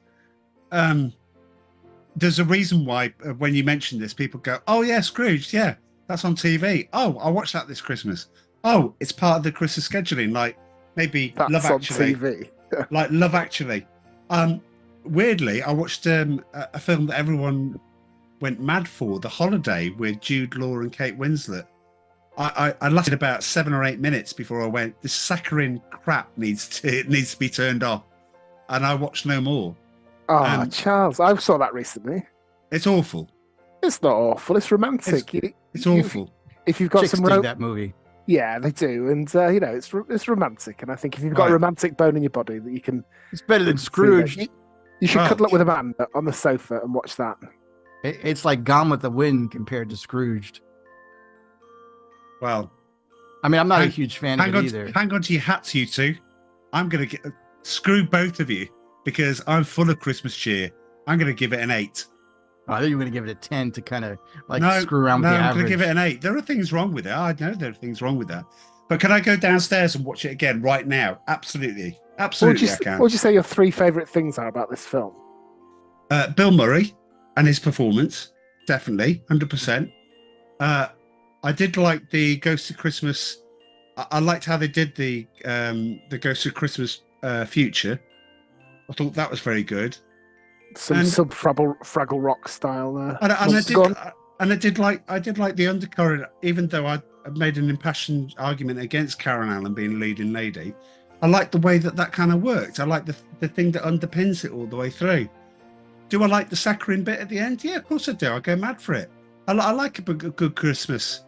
There's a reason why when you mention this, people go, "Oh yeah, Scrooge. Yeah, that's on TV. Oh, I watched that this Christmas. Oh, it's part of the Christmas scheduling." Like maybe That's Love on Actually, TV. like Love Actually. Weirdly, I watched a film that everyone went mad for, The Holiday, with Jude Law and Kate Winslet. I lasted about 7 or 8 minutes before I went, this saccharine crap needs to be turned off, and I watched no more. Oh, Charles, I saw that recently. It's awful. It's not awful. It's romantic. It's awful. If you've got Chicks some dig that movie. yeah, they do, and it's romantic. And I think if you've got Right. a romantic bone in your body, that you can. It's better than Scrooge. You should Well, cuddle up with Amanda on the sofa and watch that. It's like Gone with the Wind compared to Scrooged. Well, I mean, I'm not a Hang- huge fan of it either. hang on to your hats, you two. I'm going to screw both of you because I'm full of Christmas cheer. I'm going to give it an 8. Oh, I thought you were going to give it a 10 to kind of like No, screw around with the I'm going average. to give it an 8. There are things wrong with it. I know there are things wrong with that. But can I go downstairs and watch it again right now? Absolutely. Absolutely, I can. What would you say your 3 favourite things are about this film? Bill Murray and his performance, definitely, 100%. I did like the Ghost of Christmas. I liked how they did the Ghost of Christmas Future. I thought that was very good. Some And- Fraggle Rock style. And Go on. I did like the undercurrent, even though I made an impassioned argument against Karen Allen being leading lady. I like the way that kind of worked. I like the thing that underpins it all the way through. Do I like the saccharine bit at the end? Yeah, of course I do. I go mad for it. I like a good Christmas.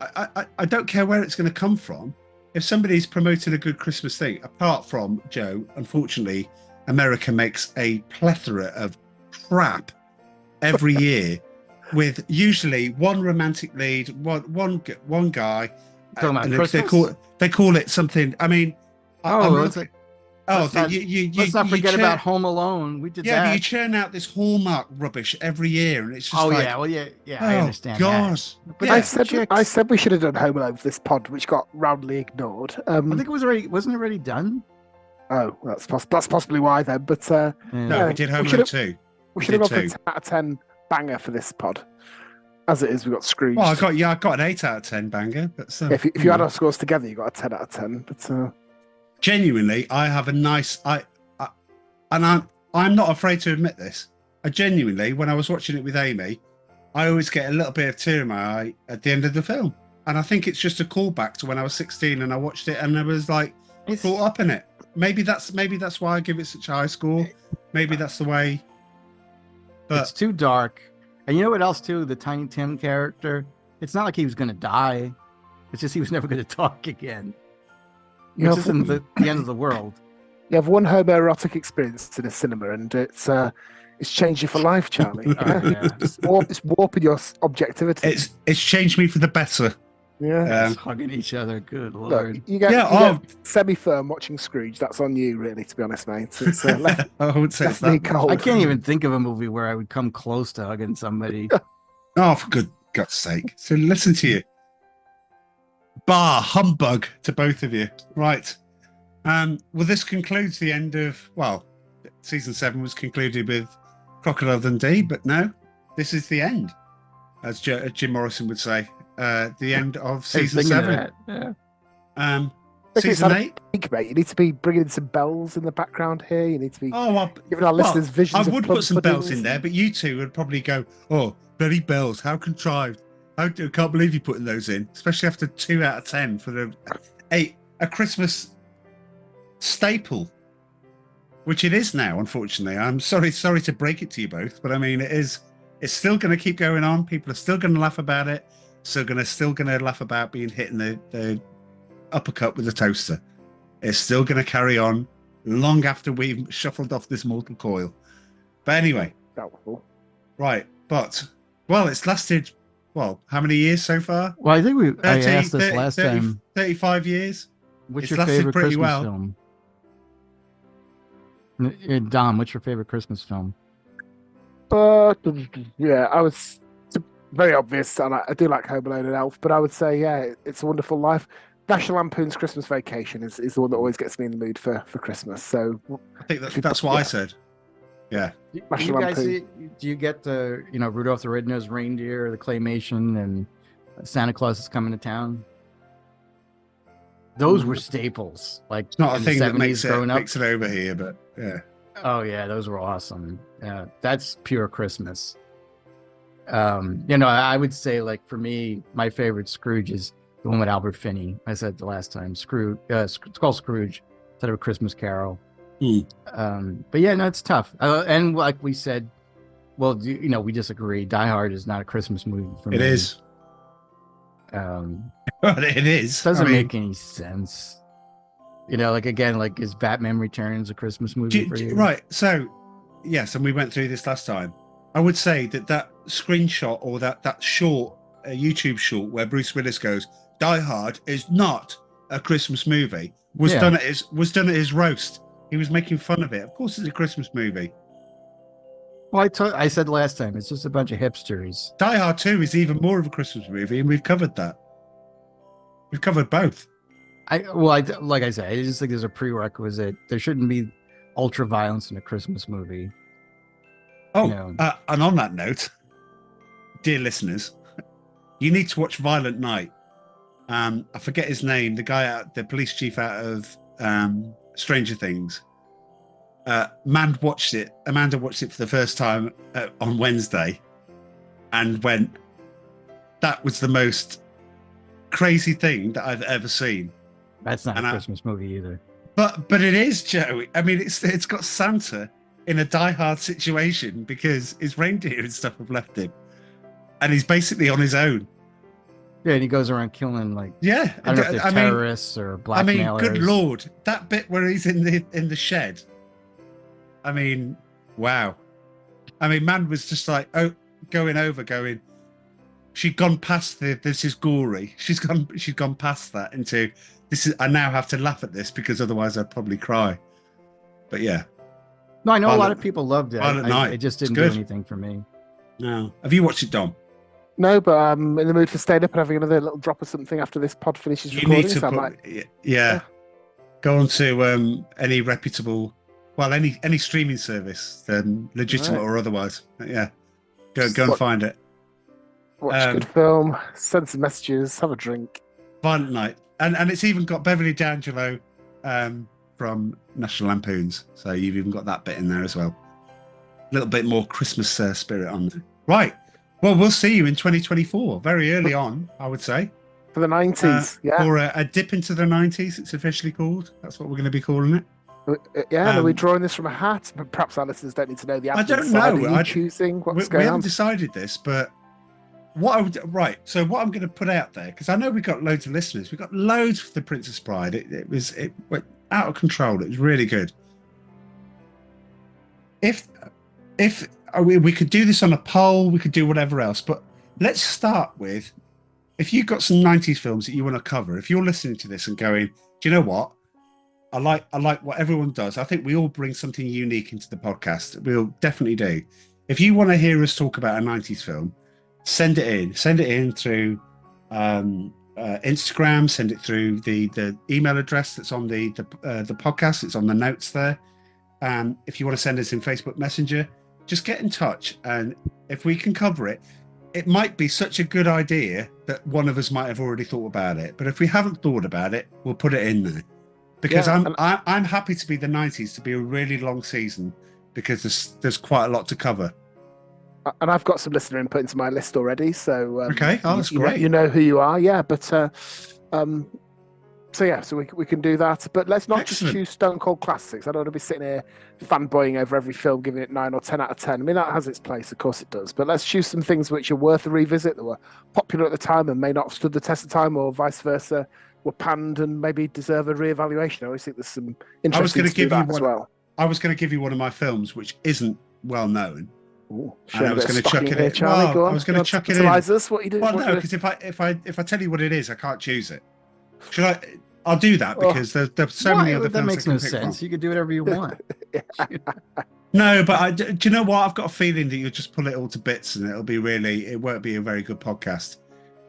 I don't care where it's going to come from. If somebody's promoting a good Christmas thing, apart from Joe, unfortunately, America makes a plethora of crap every year, with usually one romantic lead, one guy. Talking about and Christmas? they call it something. I mean, Let's let's not forget about Home Alone. We did yeah, that. but you churn out this Hallmark rubbish every year, and it's just like, I understand that. But Yeah. I said we should have done Home Alone for this pod, which got roundly ignored. I think it was wasn't it already done? Oh, that's possibly why then. But no, Yeah, we did we Home should Alone have- 2. we should have did gone for a too. 10 out of 10 banger for this pod. As it is, we got Scrooge. Well, I got an 8 out of 10 banger. But if you add our scores together, you got a 10 out of 10. But genuinely, I have a nice and I'm not afraid to admit this. I genuinely, when I was watching it with Amy, I always get a little bit of tear in my eye at the end of the film, and I think it's just a callback to when I was 16 and I watched it and I was like brought up in it. Maybe that's why I give it such a high score. Maybe that's the way. But It's too dark. And you know what else too? The Tiny Tim character. It's not like he was going to die. It's just he was never going to talk again. you Which have, isn't the end of the world. you have one homoerotic experience in a cinema, and it's changed you for life, Charlie. Yeah. It's warping your objectivity. it's changed me for the better. Yeah. Just hugging each other. Good Look, lord. you get, Yeah, you get semi-firm watching Scrooge. That's on you, really, to be honest, mate. It's left, I would say it's left me that. cold. I can't even think of a movie where I would come close to hugging somebody. Oh, for good God's sake! So listen to you. Humbug to both of you. Right. Well, this concludes the end of, season 7 was concluded with Crocodile Dundee, but no, this is the end, as Jim Morrison would say. The end of I was season thinking of 7. that, yeah. I think it's Season had a 8. peak, mate. You need to be bringing in some bells in the background here. You need to be Oh, giving our listeners visions. I of would plum put some bells puddings. in there, but you two would probably go, "Oh, bloody bells! How contrived! I can't believe you're putting those in, especially after 2 out of 10 for a Christmas staple, which it is now. Unfortunately, I'm sorry to break it to you both, but I mean, it's still going to keep going on. People are still going to laugh about it. Still going to laugh about being hit in the uppercut with a toaster. It's still going to carry on long after we've shuffled off this mortal coil. But anyway, Doubtful. right. But, it's lasted, how many years so far? Well, I think I 30, asked this 30, last 30, time. 35 years. What's it's your lasted favorite pretty Christmas well. film? Dom, what's your favorite Christmas film? But yeah, I was very obvious, and I do like Home Alone and Elf, but I would say, yeah, It's a Wonderful Life. National Lampoon's Christmas Vacation is the one that always gets me in the mood for Christmas. So I think that's what I said. Yeah. Do you National guys Lampoon. do you get the Rudolph the Red-Nosed Reindeer, the claymation, and Santa Claus is coming to town? Those were staples. Like It's not a in thing the that 70s growing up. makes it over here, but yeah. Oh yeah, those were awesome. Yeah, that's pure Christmas. I would say, like, for me, my favorite Scrooge is the one with Albert Finney. I said the last time, Scrooge. It's called Scrooge instead of A Christmas Carol. But yeah, no, it's tough. And like we said, well, we disagree. Die Hard is not a Christmas movie for me. It is. It is. Doesn't make any sense. Like, again, like, is Batman Returns a Christmas movie for you? Right. So, yes, and we went through this last time. I would say that screenshot or that short YouTube short where Bruce Willis goes, "Die Hard is not a Christmas movie," was done at his roast. He was making fun of it. Of course, it's a Christmas movie. Well, I said last time, it's just a bunch of hipsters. Die Hard 2 is even more of a Christmas movie, and we've covered that. We've covered both. Like I said, I just think there's a prerequisite. There shouldn't be ultra violence in a Christmas movie. Oh, and on that note, dear listeners, you need to watch Violent Night. I forget his name, the police chief out of Stranger Things. Amanda watched it for the first time on Wednesday and went, "That was the most crazy thing that I've ever seen." That's not a Christmas movie either. But it is, Joe. I mean, it's got Santa in a Die Hard situation because his reindeer and stuff have left him, and he's basically on his own. Yeah, and he goes around killing, like, I don't know if they're terrorists or blackmailers. I mean, good Lord, that bit where he's in the shed. I mean, wow. I mean, man was just like, going. She'd gone past this is gory. She'd gone past that into this is. I now have to laugh at this because otherwise I'd probably cry. But yeah. No, I know a lot of people loved it. Night. It just didn't do anything for me. No. Have you watched it, Dom? No, but I'm in the mood for staying up and having another little drop of something after this pod finishes recording. You need to go on to any reputable, any streaming service, legitimate or otherwise. Yeah, go and find it. Watch a good film, send some messages, have a drink. Violent Night, and it's even got Beverly D'Angelo from National Lampoons, so you've even got that bit in there as well. A little bit more Christmas spirit on there. Right. Well, we'll see you in 2024, very early on, I would say. For the 90s, Or a dip into the 90s, it's officially called. That's what we're going to be calling it. Are we drawing this from a hat? Perhaps our listeners don't need to know the answer. I don't know. Are you choosing what's going on? We haven't decided this, but so what I'm going to put out there, because I know we've got loads of listeners. We've got loads for The Princess Bride. It went out of control. It was really good. If we could do this on a poll, we could do whatever else, but let's start with, if you've got some 90s films that you want to cover, if you're listening to this and going, do you know what? I like what everyone does. I think we all bring something unique into the podcast. We'll definitely do. If you want to hear us talk about a 90s film, send it in. Send it in through Instagram. Send it through the email address that's on the podcast. It's on the notes there. If you want to send us in Facebook Messenger, just get in touch. And if we can cover it, it might be such a good idea that one of us might have already thought about it. But if we haven't thought about it, we'll put it in there. Because I'm happy to be the 90s to be a really long season, because there's quite a lot to cover. And I've got some listener input into my list already, so okay, that's great. You know who you are, yeah. But so we can do that. But let's not just choose stone cold classics. I don't want to be sitting here fanboying over every film, giving it 9 or 10 out of 10. I mean, that has its place, of course it does. But let's choose some things which are worth a revisit, that were popular at the time and may not have stood the test of time, or vice versa, were panned and maybe deserve a reevaluation. I always think there's some interesting to do that as well. I was going to give you one of my films which isn't well known. Ooh, and I was going to chuck it in. Charlie, I was going to chuck it in. Us, what you do? Well, no, because if I tell you what it is, I can't choose it. Should I? I'll do that because there's so many other films. That makes no sense. You can do whatever you want. No, but do you know what? I've got a feeling that you'll just pull it all to bits, and it won't be a very good podcast.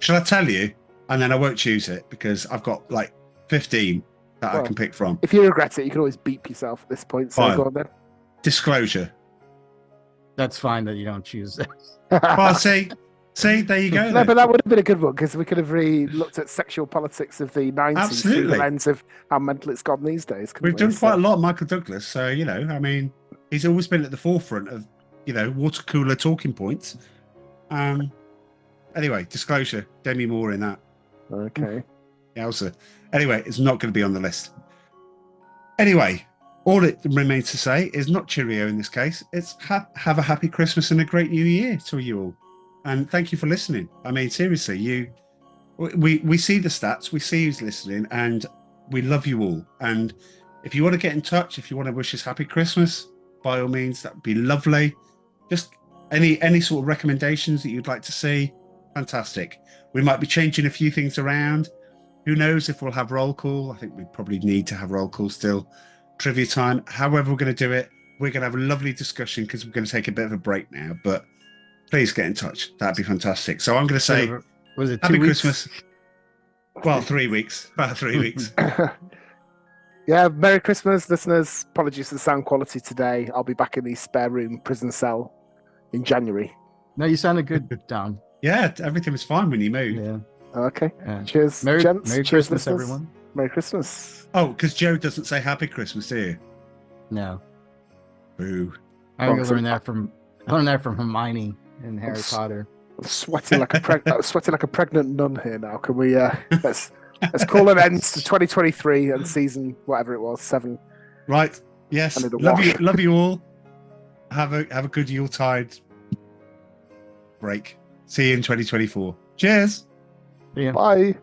Shall I tell you? And then I won't choose it because I've got like 15 that I can pick from. If you regret it, you can always beep yourself at this point. So Fine. Go on then. Disclosure. That's fine that you don't choose it. Well, see, See, there you go. No, then. but that would have been a good one because we could have really looked at sexual politics of the 90s through Absolutely. the lens of how mental it's gone these days. couldn't We've we? done So- quite a lot of Michael Douglas, so I mean, he's always been at the forefront of water cooler talking points. Anyway, disclosure: Demi Moore in that. Okay. Yowza. Anyway, it's not going to be on the list. Anyway, all it remains to say is not cheerio in this case. It's have a happy Christmas and a great New Year to you all, and thank you for listening. I mean, seriously, we see the stats, we see who's listening, and we love you all. And if you want to get in touch, if you want to wish us happy Christmas, by all means, that would be lovely. Just any sort of recommendations that you'd like to see, fantastic. We might be changing a few things around. Who knows if we'll have roll call? I think we probably need to have roll call still. Trivia time. However we're going to do it, we're going to have a lovely discussion because we're going to take a bit of a break now. But please get in touch. That'd be fantastic. So I'm going to say, Was it 2 happy weeks? Christmas. Well, 3 weeks. About 3 weeks. Yeah, Merry Christmas, listeners. Apologies for the sound quality today. I'll be back in the spare room prison cell in January. No, you sounded good, Dom. Yeah, everything was fine when you moved. Yeah. Okay. Yeah. Cheers, Merry, gents. Merry Cheers, Christmas, listeners. everyone. Merry Christmas. Oh, because Joe doesn't say happy Christmas, do you? No, Boo. I think I learned that from Hermione in Harry Potter. I'm sweating like a pregnant nun here now. Can we let's call an end to 2023 and season whatever it was 7. Right. Yes. I need a Love you. wash. Love you all. Have a good Yuletide break. See you in 2024. Cheers. Yeah. Bye.